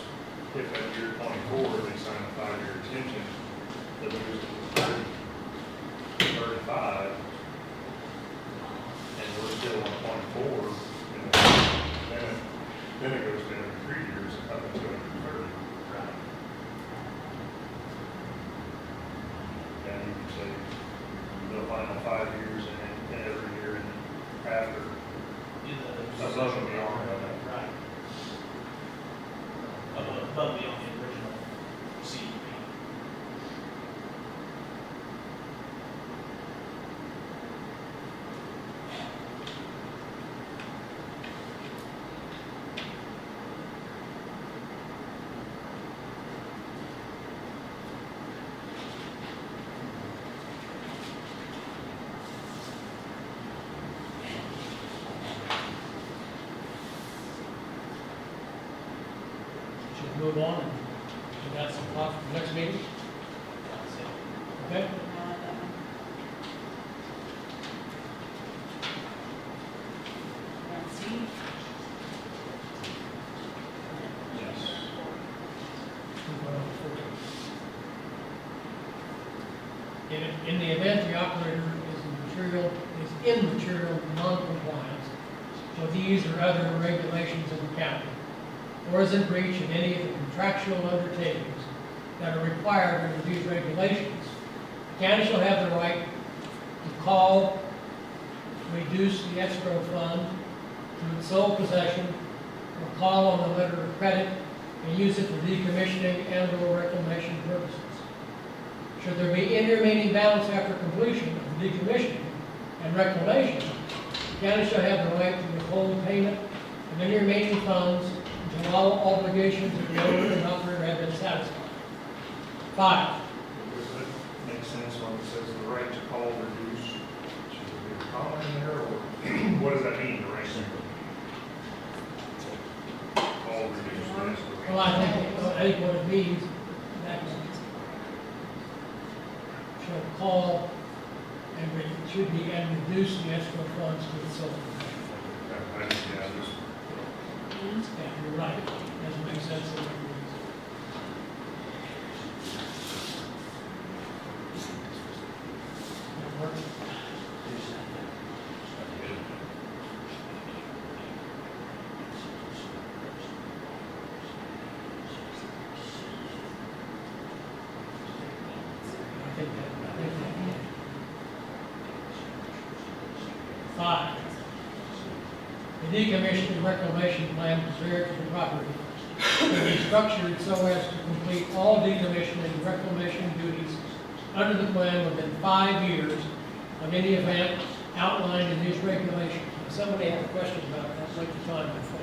if at year 24, they sign a 5-year extension, that moves to 35, and we're still on 24, then it goes to every 3 years up until every 30.
Right.
And you can say the final 5 years and every year and after. Above and beyond that.
Right. Above and beyond the original CUP.
Should we move on? We got some thoughts for the next meeting? Okay?
See?
Yes.
In the event the operator is in material non-compliance with these or other regulations of the county, or is in breach of any of the contractual undertakings that are required under these regulations, the county shall have the right to call, reduce the escrow fund to its sole possession, or call on the letter of credit and use it for decommissioning and/or reclamation purposes. Should there be any remaining balance after completion of the decommissioning and reclamation, the county shall have the right to withhold payment of any remaining funds until all obligations of the owner and operator have been satisfied. 5,
Does it make sense when it says the right to call reduce? Should there be a comma in there, or what does that mean, the right to call reduce?
well, I think what it means, that shall call and it should be and reduce the escrow funds to its sole possession.
Yeah, just
Yeah, you're right, doesn't make sense. That work? I think that. 5, the decommissioning reclamation plan prepared for the property to be structured so as to complete all decommissioning and reclamation duties under the plan within 5 years of any event outlined in these regulations. If somebody has a question about that, take your time, my friend.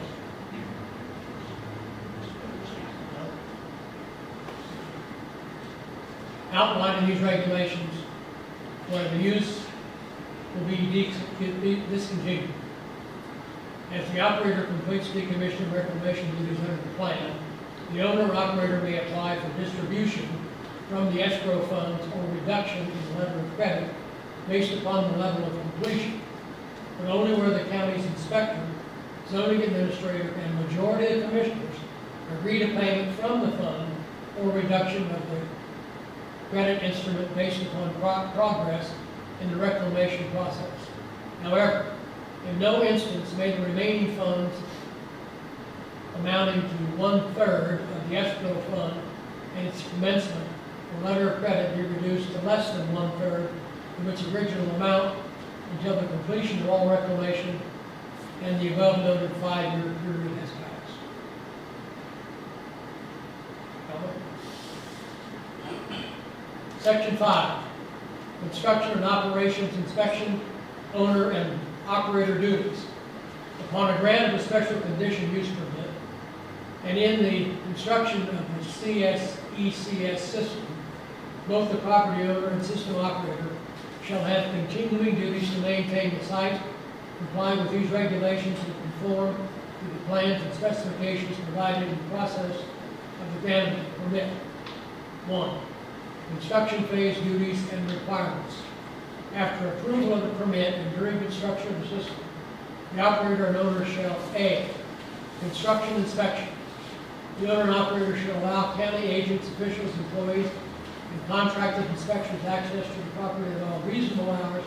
Outlined in these regulations, where the use will be discontinued. As the operator completes decommissioning reclamation duties under the plan, the owner or operator may apply for distribution from the escrow funds or reduction in the letter of credit based upon the level of completion, but only where the county's inspector, zoning administrator, and majority of commissioners agree to payment from the fund or reduction of the credit instrument based upon progress in the reclamation process. However, in no instance may the remaining funds amounting to 1/3 of the escrow fund and its commencement or letter of credit be reduced to less than 1/3 of its original amount until the completion of all reclamation and the above noted 5-year period has passed. Comment? Section 5, construction and operations inspection, owner and operator duties. Upon a grant of a special condition use permit, and in the construction of the CSECS system, both the property owner and system operator shall have continuing duties to maintain the site, comply with these regulations, and conform to the plans and specifications provided in the process of the grant of the permit. 1. Construction phase duties and requirements. After approval of the permit and during construction of the system, the operator and owner shall A. Construction inspection. The owner and operator shall allow county agents, officials, employees, and contracted inspectors access to the property at all reasonable hours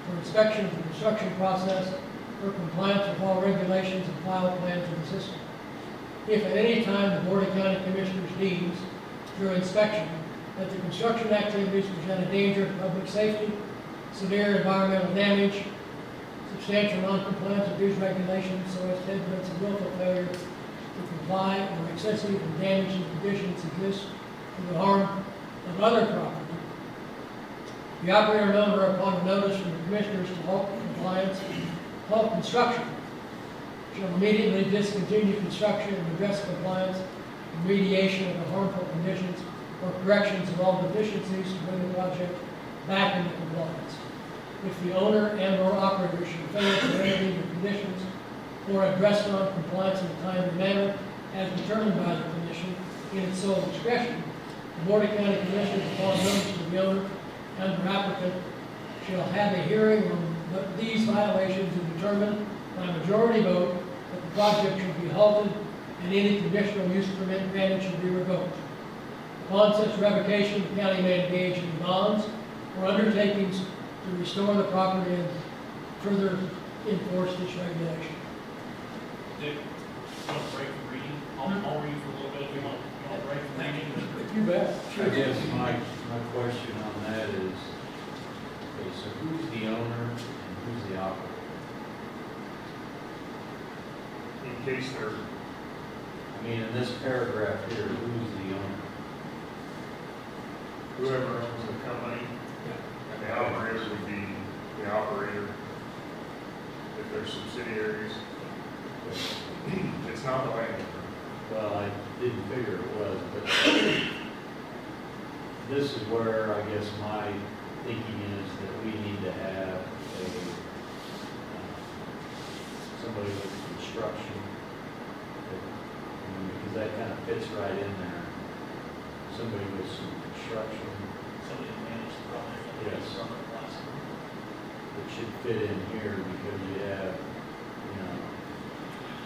for inspection of the construction process for compliance with all regulations and file plans of the system. If at any time the Board of County Commissioners deems, through inspection, that the construction activities present a danger to public safety, severe environmental damage, substantial non-compliance with these regulations so as to evidence of willful failure to comply or excessive and damaging conditions exist to the harm of other property, the operator and owner, upon a notice from the commissioners to halt construction, shall immediately discontinue construction and address compliance and remediation of the harmful conditions or corrections of all deficiencies to bring the project back into compliance. If the owner and or operator should fail to remedy the conditions or address non-compliance in a timely manner as determined by the commission in its sole discretion, the Board of County Commissioners, upon notice to the owner and the applicant, shall have a hearing on these violations and determine by majority vote that the project should be halted and any conditional use permit granted should be revoked. Upon such revocation, the county may engage in bonds or undertakings to restore the property and further enforce this regulation.
Dick, you want to break from reading? I'll read for a little bit if you want to break from reading.
You bet.
I guess my question on that is, okay, so who's the owner and who's the operator?
In case they're,
I mean, in this paragraph here, who's the owner?
whoever owns the company, and the operator would be the operator. If they're subsidiaries, it's not the landowner.
Well, I didn't figure it was, but this is where I guess my thinking is that we need to have a, somebody with construction, because that kind of fits right in there. Somebody with some construction,
Somebody to manage the project.
Yes.
Summer class.
it should fit in here because you have, you know,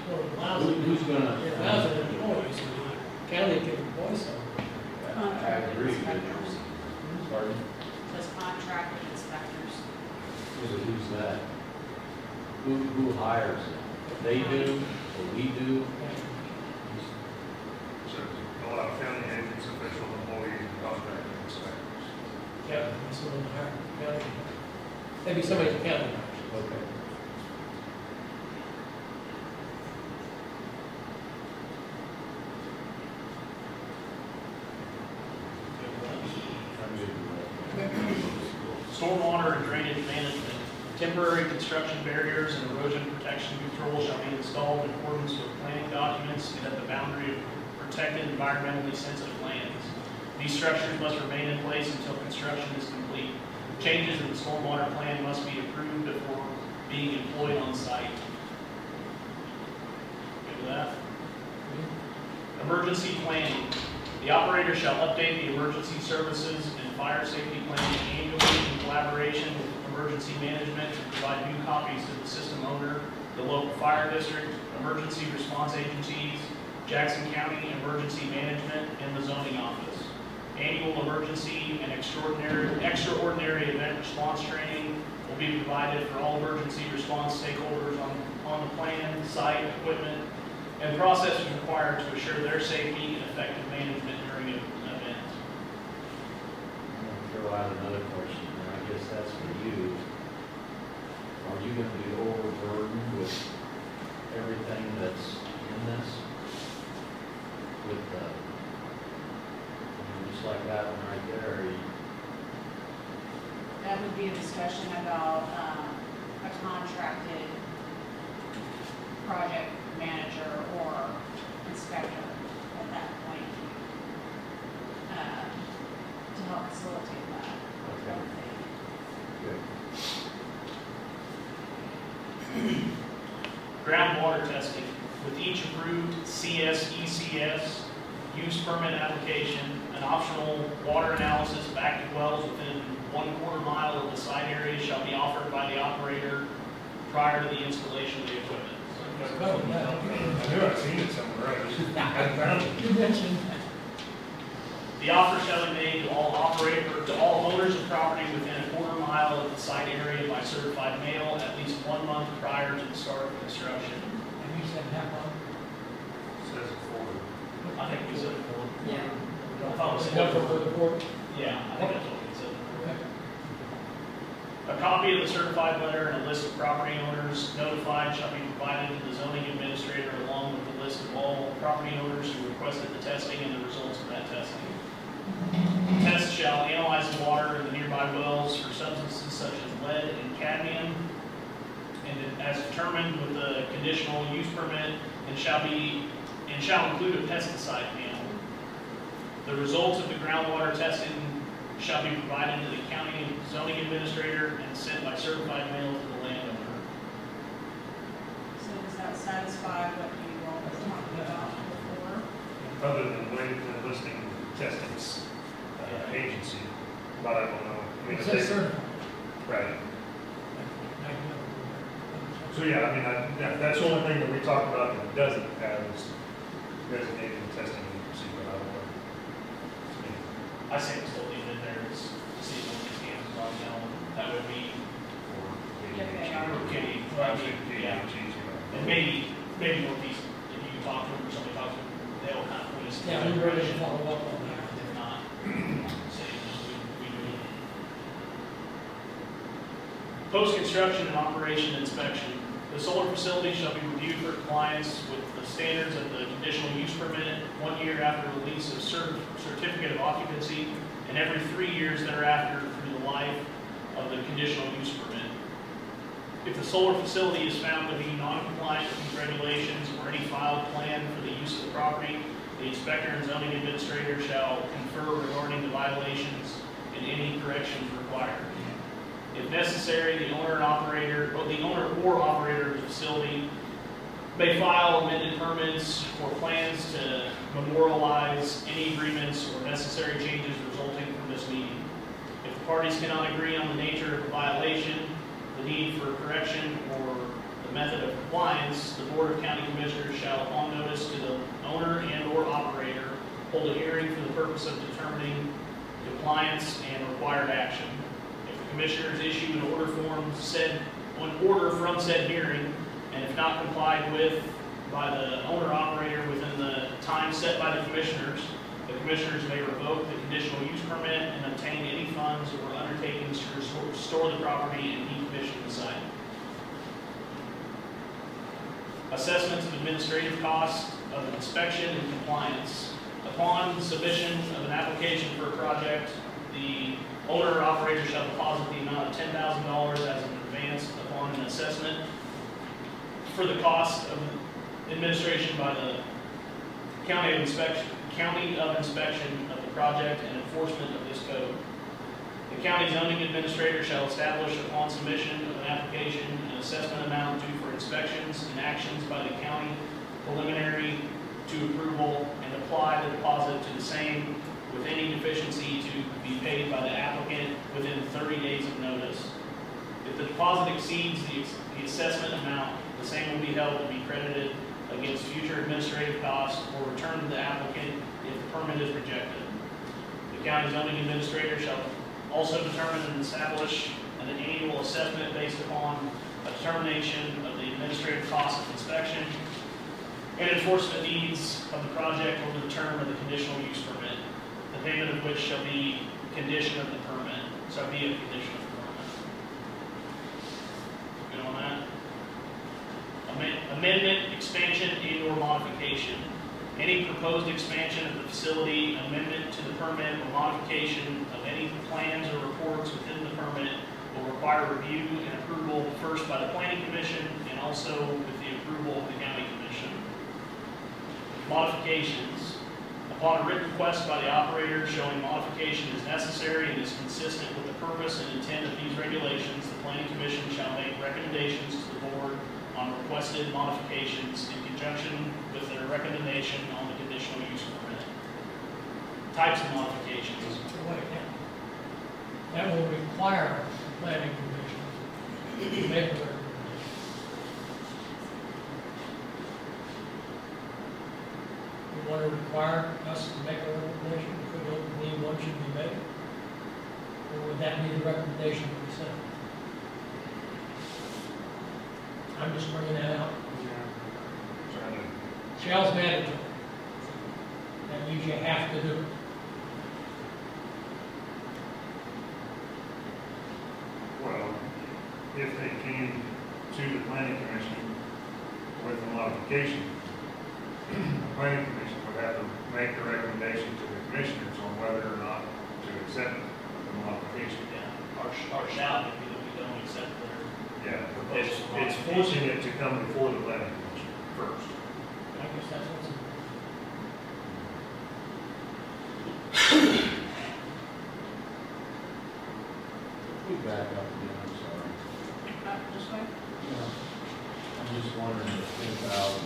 Well, it allows it-
who's gonna?
it allows an employee, so the county can employ someone.
I agree.
Inspectors.
Pardon?
Those contracted inspectors.
Who's that? Who hires them? They do, or we do?
So a lot of county agents, official employees, and contracted inspectors.
Yeah, that's what the county. Maybe somebody in the county.
Okay.
Stormwater and drainage management. Temporary construction barriers and erosion protection control shall be installed in accordance with planning documents and at the boundary of protected environmentally sensitive lands. These structures must remain in place until construction is complete. Changes in the stormwater plan must be approved before being employed on site. Good with that? Emergency planning. The operator shall update the emergency services and fire safety planning annually in collaboration with emergency management to provide new copies to the system owner, the local fire district, emergency response agencies, Jackson County Emergency Management, and the zoning office. Annual emergency and extraordinary event response training will be provided for all emergency response stakeholders on the plan, site, equipment, and processes required to assure their safety and effective management during an event.
I'm gonna throw out another question, and I guess that's for you. Are you gonna be overburdened with everything that's in this? With the, just like that one right there, or you,
That would be a discussion about a contracted project manager or inspector at that point to help facilitate that.
Okay. good.
Groundwater testing. With each approved CSECS use permit application, an optional water analysis back to wells within 1/4 mile of the site area shall be offered by the operator prior to the installation of the equipment.
I knew I'd seen it somewhere, I just hadn't found it.
You mentioned.
The offer shall be made to all owners of property within 1/4 mile of the site area by certified mail at least 1 month prior to the start of construction.
And you said half on?
Says it forward.
I think we said it for.
Yeah.
I thought we said
That's what we're for?
Yeah, I think that's what we said. A copy of the certified letter and a list of property owners notified shall be provided to the zoning administrator along with the list of all property owners who requested the testing and the results of that testing. The test shall analyze the water in the nearby wells for substances such as lead and cadmium, and as determined with the conditional use permit, and shall include a pesticide panel. The results of the groundwater testing shall be provided to the county zoning administrator and sent by certified mail to the landowner.
So does that satisfy what you all were talking about before?
Other than listing testings agency, but I don't know. I mean,
It
if
says
they-
certified.
Right. So yeah, I mean, that's the only thing that we talked about that doesn't have is designated testing agency, but I don't know.
I say we still leave it in there, it's to see if these games are down. That would be, okay, yeah. And maybe what these, if you talk to them or somebody talks to them, they'll kind of put us.
Yeah, we ready to follow up on that.
If not, say, we do it. Post-construction and operation inspection. The solar facility shall be reviewed for compliance with the standards of the conditional use permit 1 year after release of certificate of occupancy and every 3 years thereafter through the life of the conditional use permit. If the solar facility is found to be non-compliant with these regulations or any filed plan for the use of the property, the inspector and zoning administrator shall confer regarding the violations and any corrections required. If necessary, the owner or operator of the facility may file amended permits or plans to memorialize any agreements or necessary changes resulting from this meeting. If the parties cannot agree on the nature of the violation, the need for correction, or the method of compliance, the Board of County Commissioners shall, upon notice to the owner and/or operator, hold a hearing for the purpose of determining compliance and required action. If the Commissioners issue an order from said hearing, and if not complied with by the owner-operator within the time set by the Commissioners may revoke the conditional use permit and obtain any funds or undertakings to restore the property and decommission the site. Assessments of administrative costs of inspection and compliance. Upon submission of an application for a project, the The owner or operator shall deposit the amount of $10,000 as an advance upon an assessment for the cost of administration by the county of inspection of the project and enforcement of this code. The county zoning administrator shall establish upon submission of an application an assessment amount due for inspections and actions by the county preliminary to approval and apply the deposit to the same with any deficiency to be paid by the applicant within 30 days of notice. If the deposit exceeds the assessment amount, the same will be held to be credited against future administrative costs or returned to the applicant if the permit is rejected. The county zoning administrator shall also determine and establish an annual assessment based upon a determination of the administrative cost of inspection and enforcement needs of the project over the term of the conditional use permit, the payment of which shall be condition of the permit, shall be a condition of the permit. Good on that? Amendment, expansion, and/or modification. Any proposed expansion of the facility, amendment to the permit, or modification of any plans or reports within the permit will require review and approval first by the Planning Commission and also with the approval of the County Commission. Modifications. Upon a written request by the operator showing modification is necessary and is consistent with the purpose and intent of these regulations, the Planning Commission shall make recommendations to the board on requested modifications in conjunction with their recommendation on the conditional use permit. Types of modifications.
That will require the planning commission to make a recommendation. You want to require us to make a recommendation if we don't believe one should be made? Or would that be the recommendation to be sent? I'm just bringing that out.
Trying to,
Shall's mandatory. That means you have to do it.
well, if they came to the planning commission with a modification, the planning commission would have to make the recommendation to the commissioners on whether or not to accept the modification.
Yeah, our shall would be that we don't accept their.
Yeah, it's forcing it to come before the planning commission first.
I guess that's what's.
We back up again, I'm sorry.
This way?
I'm just wondering if 10,000.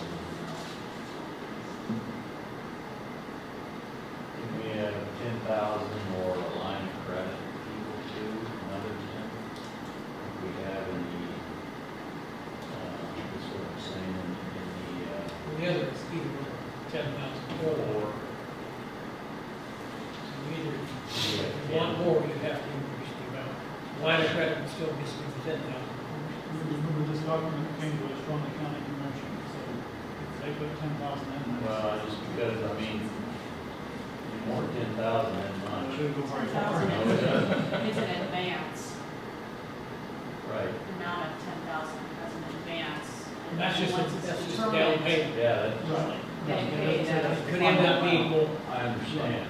Can we have 10,000 or a line of credit equal to another 10? If we have any, that's what I'm saying in
The other is either 10,000 or. So either, if you want more, you have to increase the amount. Line of credit would still be 10,000.
Remember, this document came to us from the county commission, so if they put 10,000 in there.
Well, just because, I mean, more than 10,000 is
It
much.
should go very far.
10,000
No, it doesn't.
is an advance,
Right.
amount of 10,000 as an advance.
And that's just,
once it's
that's just a
determined,
down payment.
Yeah, that's,
Right.
Getting paid out of.
Could end up being more.
I understand.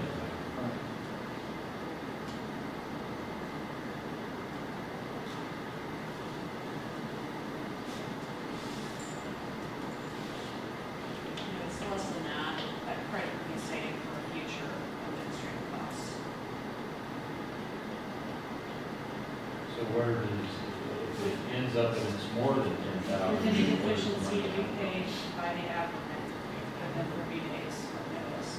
If it's less than that, that credit would be saved for future administrative costs.
So where does, if it ends up and it's more than 10,000?
With any deficiency to be paid by the applicant within 30 days of notice.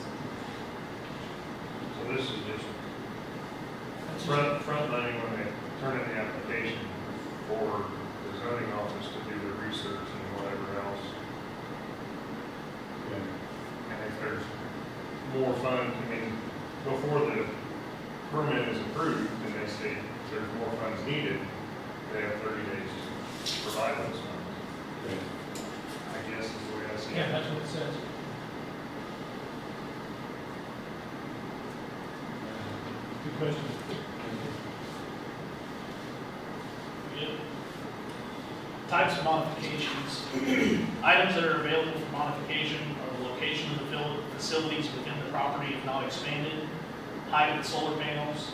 So this is just front money when they turn in the application for the zoning office to do the research and whatever else. And if there's more funds, I mean, before the permit is approved and they say there's more funds needed, they have 30 days to provide those funds. I guess is the way I see it.
Yeah, that's what it says.
Good question.
Good. Types of modifications. Items that are available for modification are the location of the facilities within the property if not expanded, height of the solar panels,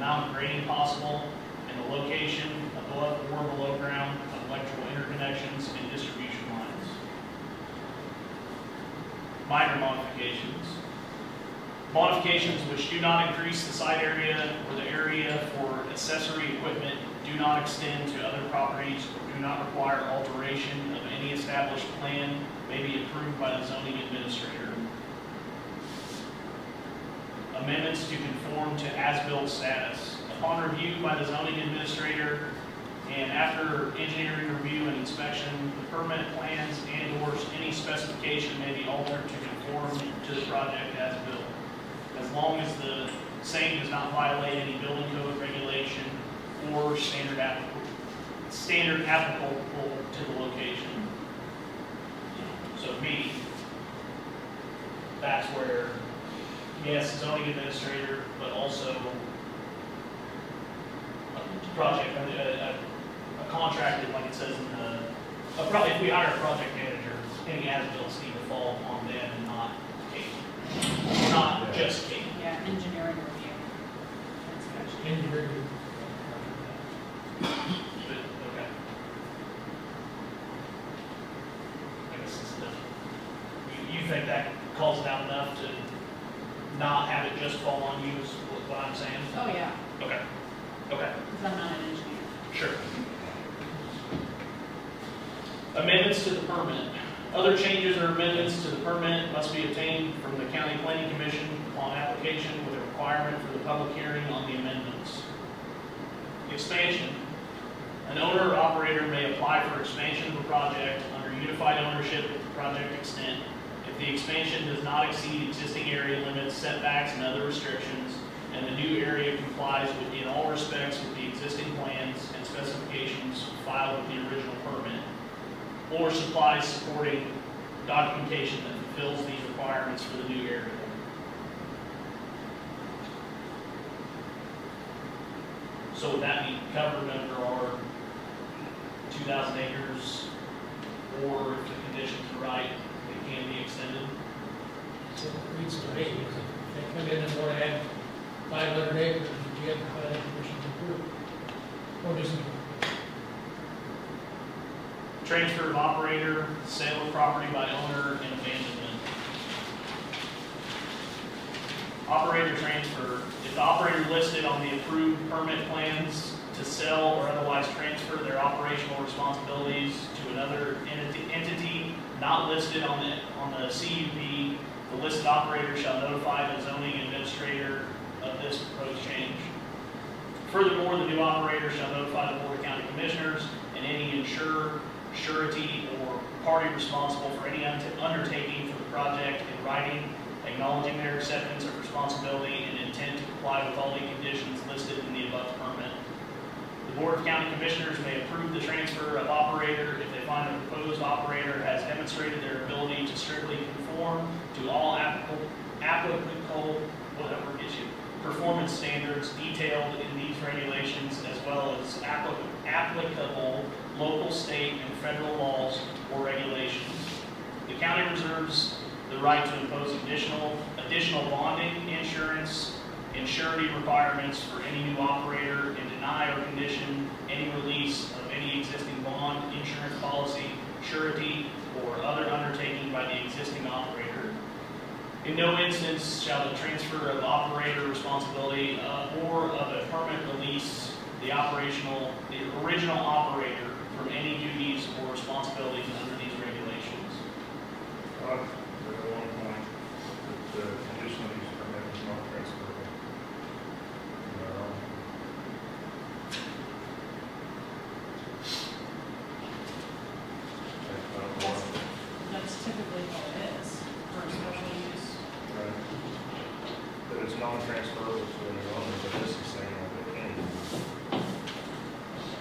amount of grading possible, and the location above or below ground of electrical interconnections and distribution lines. Minor modifications. Modifications which do not increase the site area or the area for accessory equipment, do not extend to other properties, or do not require alteration of any established plan, may be approved by the zoning administrator. Amendments to conform to as-built status. Upon review by the zoning administrator and after engineering review and inspection, the permit plans and/or any specification may be altered to conform to the project as built, as long as the same does not violate any building code regulation or standard applicable to the location. So B, that's where, yes, zoning administrator, but also a project, a contractor, like it says in the, probably if we hire a project manager, any as-bills need to fall on them and not Kate. Not just Kate.
Yeah, engineering review. Inspection.
Engineering.
But, okay. I guess it's enough. You think that calls it out enough to not have it just fall on you is what I'm saying?
Oh, yeah,
Okay. Okay.
because I'm not an engineer.
Sure. Amendments to the permit. Other changes or amendments to the permit must be obtained from the County Planning Commission upon application with a requirement for the public hearing on the amendments. Expansion. An owner or operator may apply for expansion of a project under unified ownership with the project extent if the expansion does not exceed existing area limits, setbacks, and other restrictions, and the new area complies with, in all respects, with the existing plans and specifications filed with the original permit, or supplies supporting documentation that fulfills these requirements for the new area. So would that be covered under our 2,000 acres, or if the conditions are right, it can be extended?
So it reads to me, if they come in and want to add 500 acres, you get the planning commission to approve. Or just,
Transfer of operator, sale of property by owner, and abandonment. Operator transfer. If the operator listed on the approved permit plans to sell or otherwise transfer their operational responsibilities to another entity not listed on the CUP, the listed operator shall notify the zoning administrator of this proposed change. Furthermore, the new operator shall notify the Board of County Commissioners and any insurer, surety, or party responsible for any undertaking for the project in writing, acknowledging their acceptance of responsibility and intent to comply with all the conditions listed in the above permit. The Board of County Commissioners may approve the transfer of operator if they find the proposed operator has demonstrated their ability to strictly conform to all applicable, whatever gets you, performance standards detailed in these regulations, as well as applicable local, state, and federal laws or regulations. The county reserves the right to impose additional bonding, insurance, and surety requirements for any new operator and deny or condition any release of any existing bond, insurance policy, surety, or other undertaking by the existing operator. In no instance shall the transfer of operator responsibility or of a permit release the original operator from any duties or responsibilities under these regulations.
There's one point that the conditional use permit is not transferable. Am I wrong? I don't know why.
That's typically what it is for a special use.
Right. But it's non-transferable to the owner, but this is saying that it can.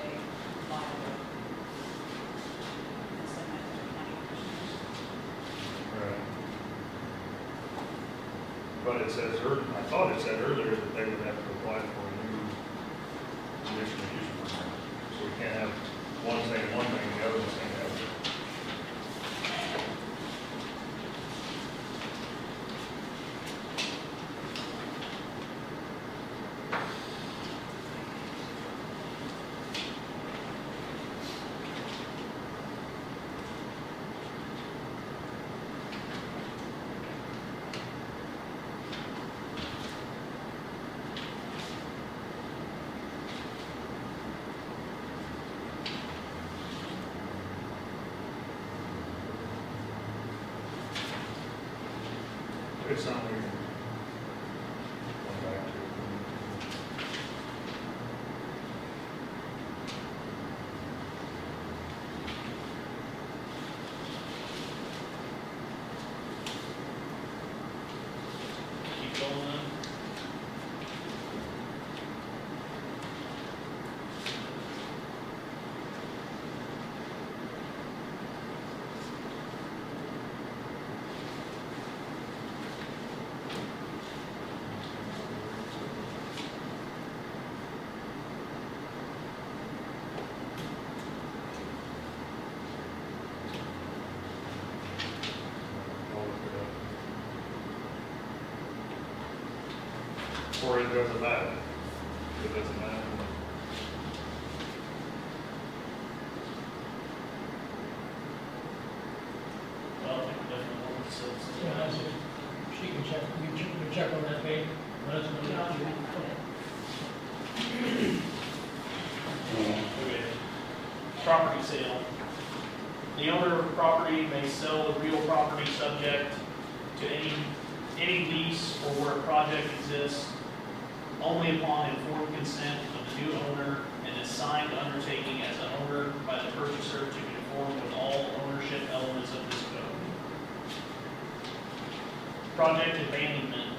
They file it. And send that to the county commissioners.
Right. But it says, I thought it said earlier that they would have to apply for a new conditional use permit. So we can't have one saying one thing, the other saying the other. it's something we can come back to.
Keep going then.
I'll look it up. Or it doesn't matter. It doesn't matter.
Well, I think we definitely want to say
Yeah, that's it. She can check, you can check on that date, let us know.
Yeah, I'll try and find it.
Okay. Property sale. The owner of property may sell the real property subject to any lease or where a project exists only upon informed consent of the new owner and is signed undertaking as an owner by the purchaser to conform with all ownership elements of this code. Project abandonment.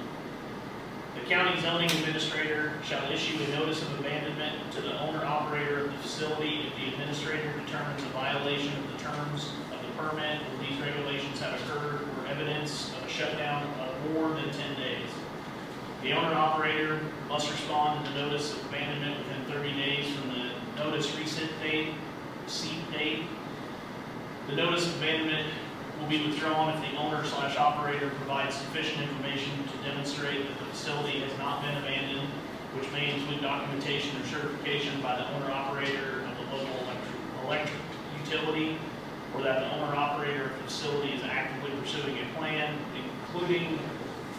The county zoning administrator shall issue a notice of abandonment to the owner-operator of the facility if the administrator determines a violation of the terms of the permit or these regulations have occurred or evidence of a shutdown of more than 10 days. The owner-operator must respond to the notice of abandonment within 30 days from the notice receipt date. The notice of abandonment will be withdrawn if the owner/operator provides sufficient information to demonstrate that the facility has not been abandoned, which may include documentation or certification by the owner-operator of the local electric utility, or that the owner-operator of the facility is actively pursuing a plan, including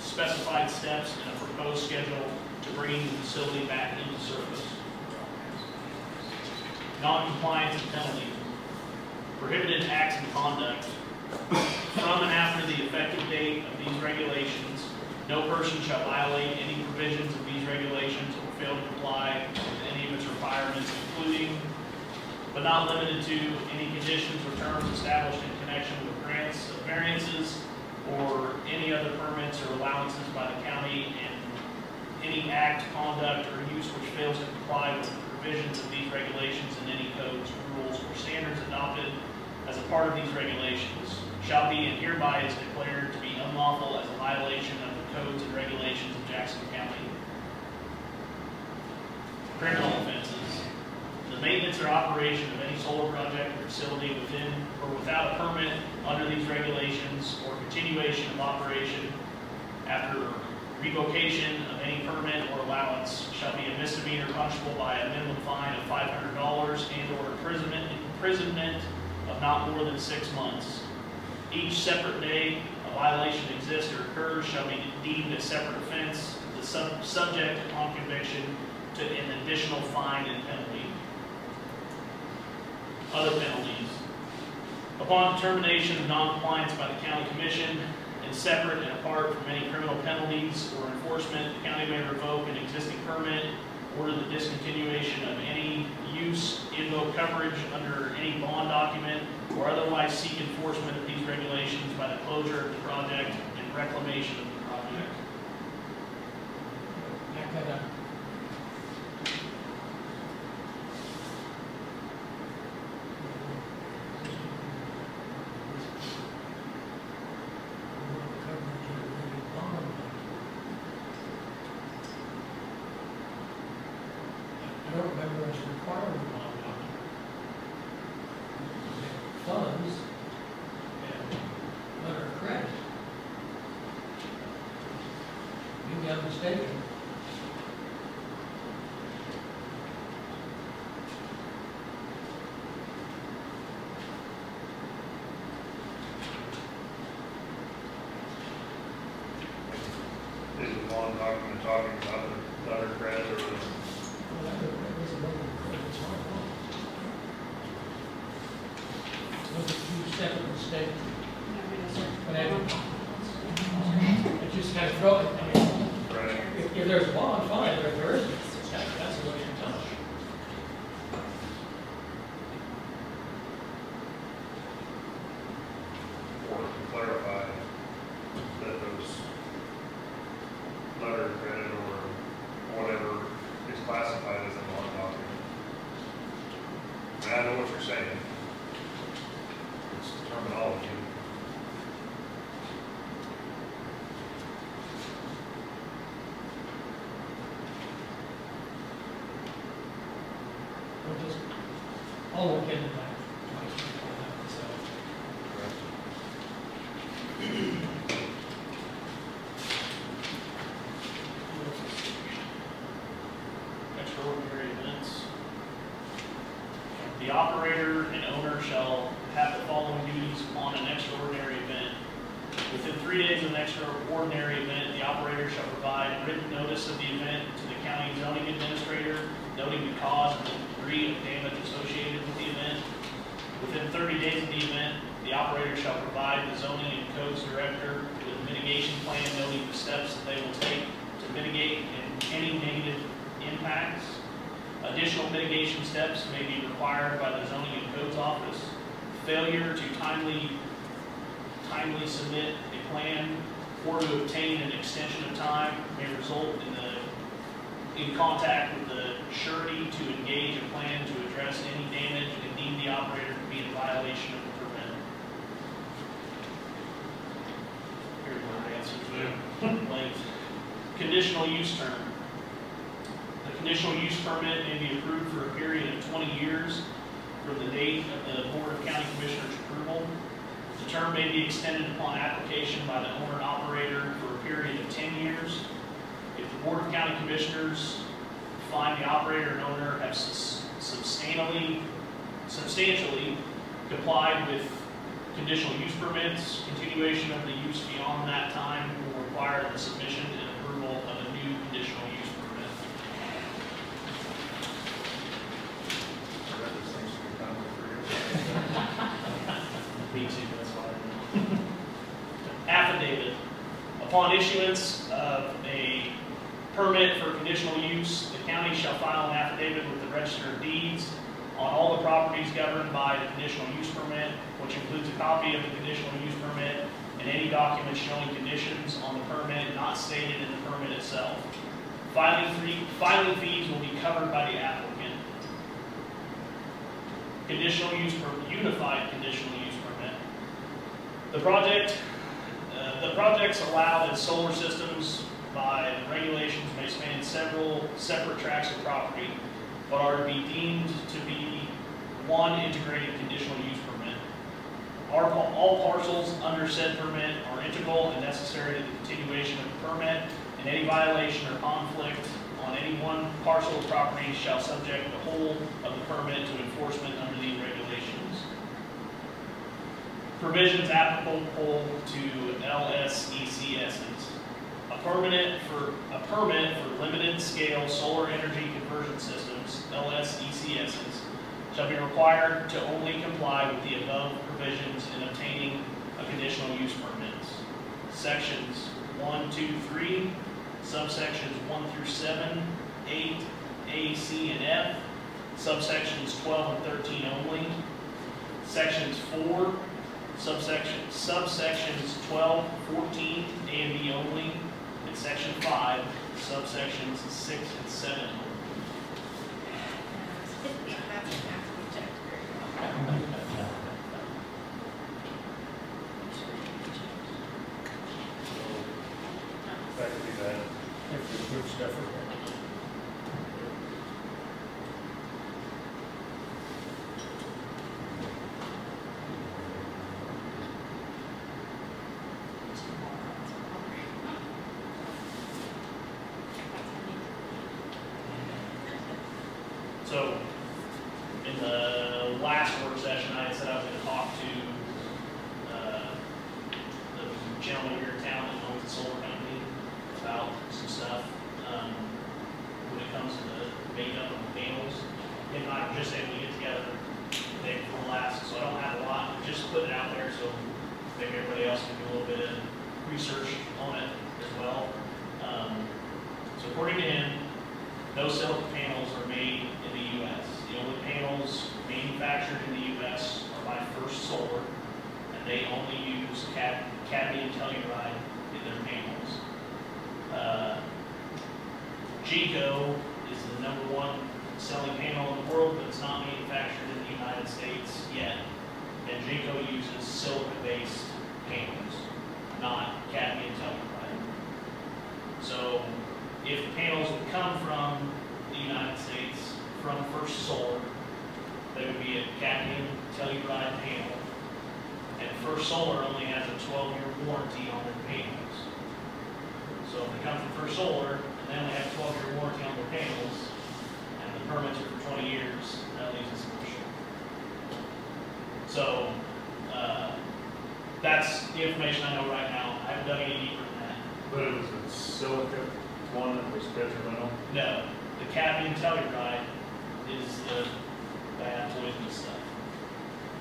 specified steps and a proposed schedule to bring the facility back into service. Non-compliance and penalties. Prohibited acts and conduct. From and after the effective date of these regulations, no person shall violate any provisions of these regulations or fail to comply with any of its requirements, including, but not limited to, any conditions or terms established in connection with grants of variances or any other permits or allowances by the county, and any act, conduct, or use which fails to comply with the provisions of these regulations and any codes, rules, or standards adopted as a part of these regulations shall be and hereby is declared to be unlawful as a violation of the codes and regulations of Jackson County. Criminal offenses. The maintenance or operation of any solar project or facility within or without a permit under these regulations or continuation of operation after revocation of any permit or allowance shall be a misdemeanor punishable by a minimum fine of $500 and/or imprisonment of not more than 6 months. Each separate day a violation exists or occurs shall be deemed a separate offense, subject upon conviction to an additional fine and penalty. Other penalties. Upon determination of non-compliance by the county commission and separate and apart from any criminal penalties or enforcement, the county may revoke an existing permit, order the discontinuation of any use, invoke coverage under any bond document, or otherwise seek enforcement of these regulations by the closure of the project and reclamation of the project.
Back that up. I don't remember us requiring a bond document. Funds and letter of credit. Maybe I'm mistaken.
Is the bond document talking about the letter of credit or the?
Well, letter of credit is a letter of credit, it's not wrong. Those are two separate mistakes.
You want me to search for
But I-
one?
It just
classified as a non-document. And I know what you're saying. It's terminology.
We'll just, I'll look into that. So,
Extraordinary events. The operator and owner shall have the following duties on an extraordinary event. Within 3 days of an extraordinary event, the operator shall provide written notice of the event to the county zoning administrator, noting the cause and the degree of damage associated with the event. Within 30 days of the event, the operator shall provide the zoning and codes director with a mitigation plan noting the steps that they will take to mitigate any negative impacts. Additional mitigation steps may be required by the zoning and codes office. Failure to timely submit a plan or to obtain an extension of time may result in contact with the surety to engage a plan to address any damage and deem the operator to be in violation of the permit. Here's my answer to length. Conditional use term. The conditional use permit may be approved for a period of 20 years from the date of the Board of County Commissioners approval. The term may be extended upon application by the owner and operator for a period of 10 years. If the Board of County Commissioners find the operator and owner have substantially complied with conditional use permits, continuation of the use beyond that time will require the submission and approval of a new conditional use permit.
I read this thing 3 times for you.
Me too, that's why I know. Affidavit. Upon issuance of a permit for conditional use, the county shall file an affidavit with the Register of Deeds on all the properties governed by the conditional use permit, which includes a copy of the conditional use permit and any document showing conditions on the permit not stated in the permit itself. Filing fees will be covered by the applicant. Unified conditional use permit. The projects allowed in solar systems by the regulations may span several separate tracts of property, but are to be deemed to be one integrated conditional use permit. All parcels under said permit are integral and necessary to the continuation of the permit, and any violation or conflict on any one parcel of property shall subject the whole of the permit to enforcement under these regulations. Provisions applicable to LSECSs. A permit for limited scale solar energy conversion systems, LSECSs, shall be required to only comply with the above provisions in obtaining a conditional use permit. Sections 1, 2, 3, subsections 1 through 7, 8, A, C, and F, subsections 12 and 13 only. Sections 4, subsections 12, 14, A and B only, and section 5, subsections 6 and 7 only.
That could be bad.
Good stuff.
So, in the last work session, I had said I was going to talk to the gentleman here in town that owns the solar company about some stuff when it comes to the makeup of the panels. Him and I were just able to get together the day before last, so I don't have a lot, but just put it out there so maybe everybody else can do a little bit of research on it as well. So according to him, no silicon panels are made in the U.S. The only panels manufactured in the U.S. are by First Solar, and they only use cadmium telluride in their panels. JaCo is the #1 First Solar. They would be a cadmium telluride panel. And First Solar only has a 12-year warranty on their panels. So if they come from First Solar, and they only have a 12-year warranty on their panels, and the permits are for 20 years, that leaves us in short. So, that's the information I know right now. I haven't dug any deeper than that.
But it was a silica one that was detrimental.
No, the cadmium telluride is the bad poisonous stuff.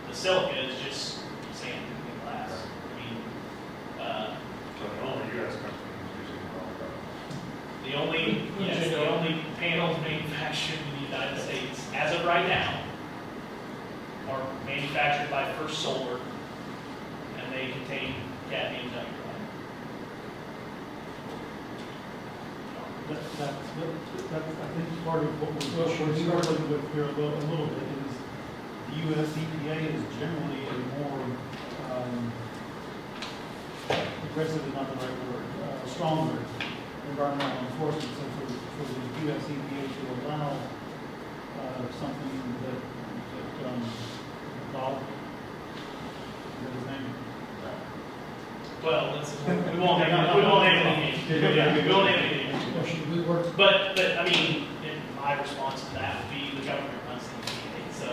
The silica is just sand and glass. I mean,
So the only U.S. company is using all of
the only panels manufactured in the United States, as of right now, are manufactured by First Solar, and they contain cadmium telluride.
That's, I think part of what we're struggling with here a little bit is the US EPA is generally a more, aggressive is not the right word, stronger environmental enforcement. So for the US EPA to allow, something that, Bob, is that his name?
Well, we won't name anything. We won't name anything.
Or should we work?
But I mean, my response to that would be the government runs the EPA. So,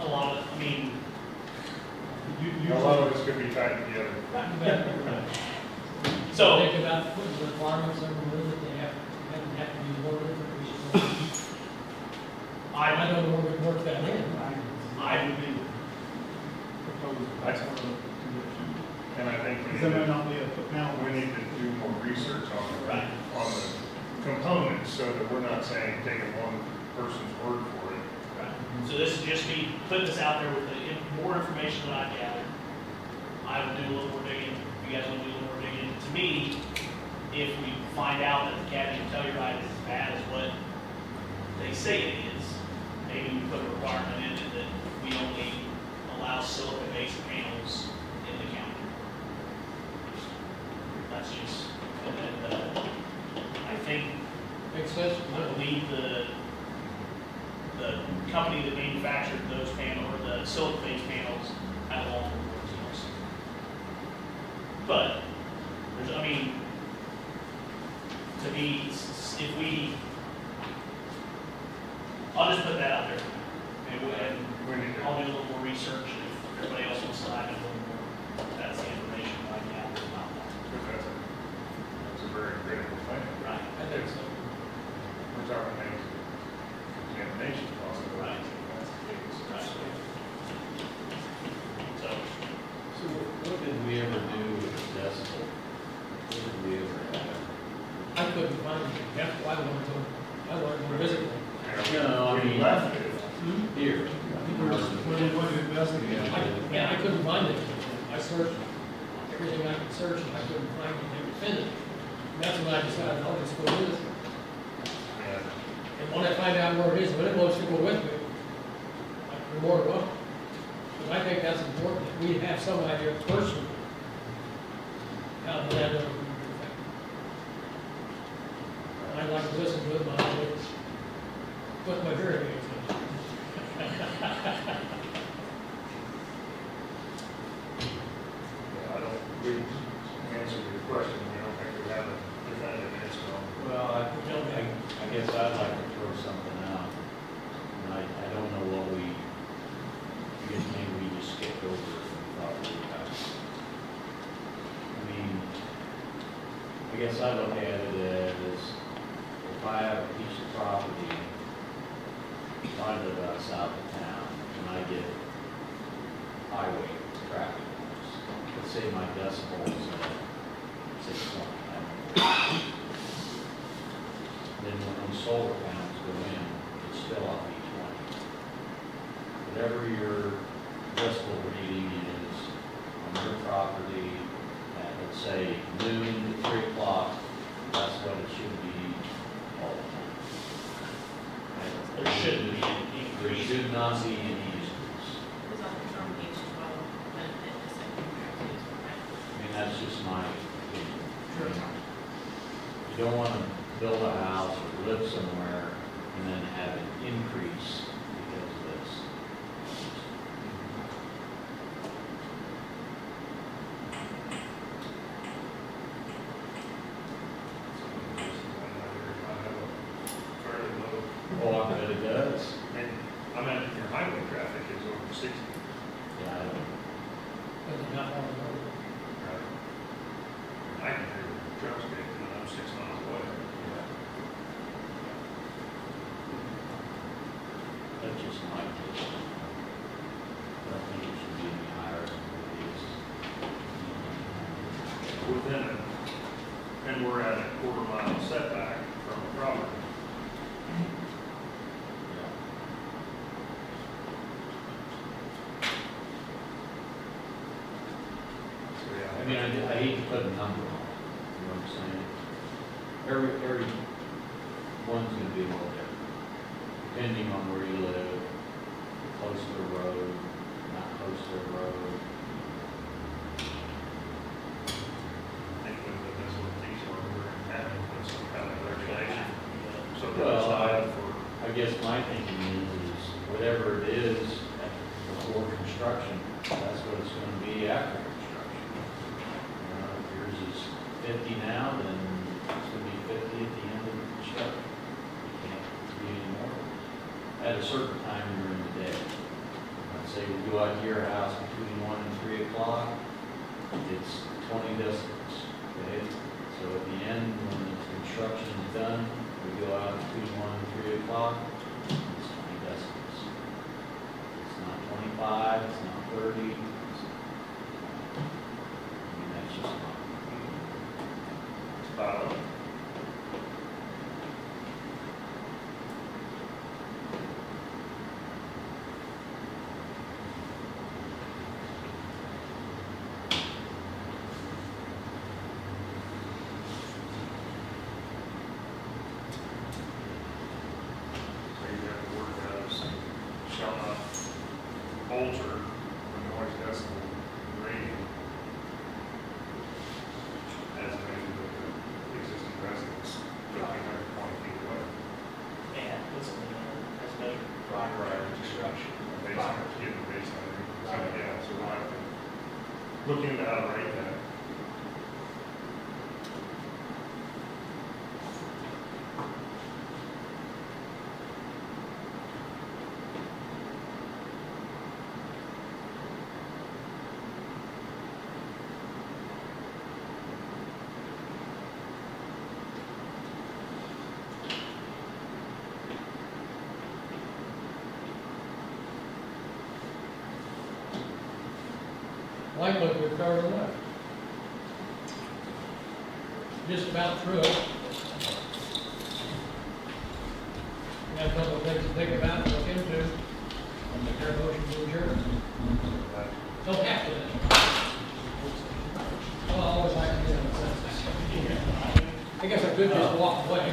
a lot of, I mean,
it. A lot of this could be tied together.
so,
Think about putting requirements on the that they have to be more different. I don't know where we work that in.
I
would be proposed. That's part of the condition.
And I think
Because there may not be a panel.
we need to do more research on the,
Right.
on the components so that we're not saying taking one person's word for it.
So this is just me putting this out there with more information that I've gathered. I will do a little more digging. You guys will do a little more digging. To me, if we find out that the cadmium telluride is as bad as what they say it is, maybe we put a requirement in it that we only allow silica-based panels in the county. That's just, and then, I think,
Makes sense?
I believe the company that manufactured those panels, or the silicon-based panels, had a long warranty also. But, there's, I mean, to me, if we, I'll just put that out there. And
We need to,
I'll do a little more research, if everybody else wants to dive in a little more. That's the information I gathered about that.
because that's a very critical thing.
Right.
I think so.
We're talking about contamination possibilities.
Right.
That's the case.
Right. So,
So what did we ever do with Decibel? What did we ever have?
I couldn't find it. That's why I wanted to visit it.
No, I
We
mean-
left it.
Here.
What did investigate?
Yeah, I couldn't find it. I searched everything I could search, and I couldn't find anything definitive. And that's when I decided I'll just go with it.
Yeah.
And when I find out where it is, if it wants to go with me, I'm more than welcome. Because I think that's important, that we have some idea personally how the landowner will be affected. And I'd like to listen to it, but with my hearing aids in.
Yeah, I don't, we answered your question, we don't think we have a definitive answer on it.
Well, I guess I'd like to throw something out. And I don't know what I guess maybe we just skipped over it and thought we would have. I mean, I guess I look at it as if I have a piece of property, if I live outside of town, and I get highway traffic noise, let's say my decibel is at 6.9. Then when solar panels go in, it's still up to 20. Whatever your decibel reading is on your property at, let's say, noon to 3 o'clock, that's what it should be all the time.
there shouldn't be an
There
increase.
should not be any issues.
It's on page 12, benefit, the second paragraph.
I mean, that's just my opinion. You don't want to build a house or live somewhere and then have it Oh, I bet it does.
And, I mean, your highway traffic is over 60.
Yeah, I don't.
But they're not on the road.
Right. I can hear the trucks getting, and I'm 6 miles away.
That's just my take. I don't think it should be any higher than it is.
Within it, and we're at a quarter-mile setback from the property. So, yeah.
I mean, I hate to put a number on it, you know what I'm saying? Every one's gonna be a little different, depending on where you live, close to the road, not close to the road.
I think that's what these are, we're having, put some kind of regulation. So
Well,
that's for,
I guess my thinking is whatever it is before construction, that's what it's gonna be after construction. If yours is 50 now, then it's gonna be 50 at the end of the construction. It can't be any more. At a certain time during the day. Let's say we go out to your house between 1 and 3 o'clock, it's 20 decibels, okay? So at the end, when the construction is done, we go out between 1 and 3 o'clock, it's 20 decibels. It's not 25, it's not 30. I mean, that's just not.
about, so you have to work as, shall not alter the noise decibel rating as measured with the existing residents, 1,520 feet away.
And what's in the, as measured prior to construction.
Baseline, given the baseline. So, yeah, so we'll have to look into how to rate that.
Like what we've covered enough. Just about through it. We got a couple of things to think about and look into. I'll make our motion to adjourn. Don't have to. Well, I always like to do that. I guess I could just walk away.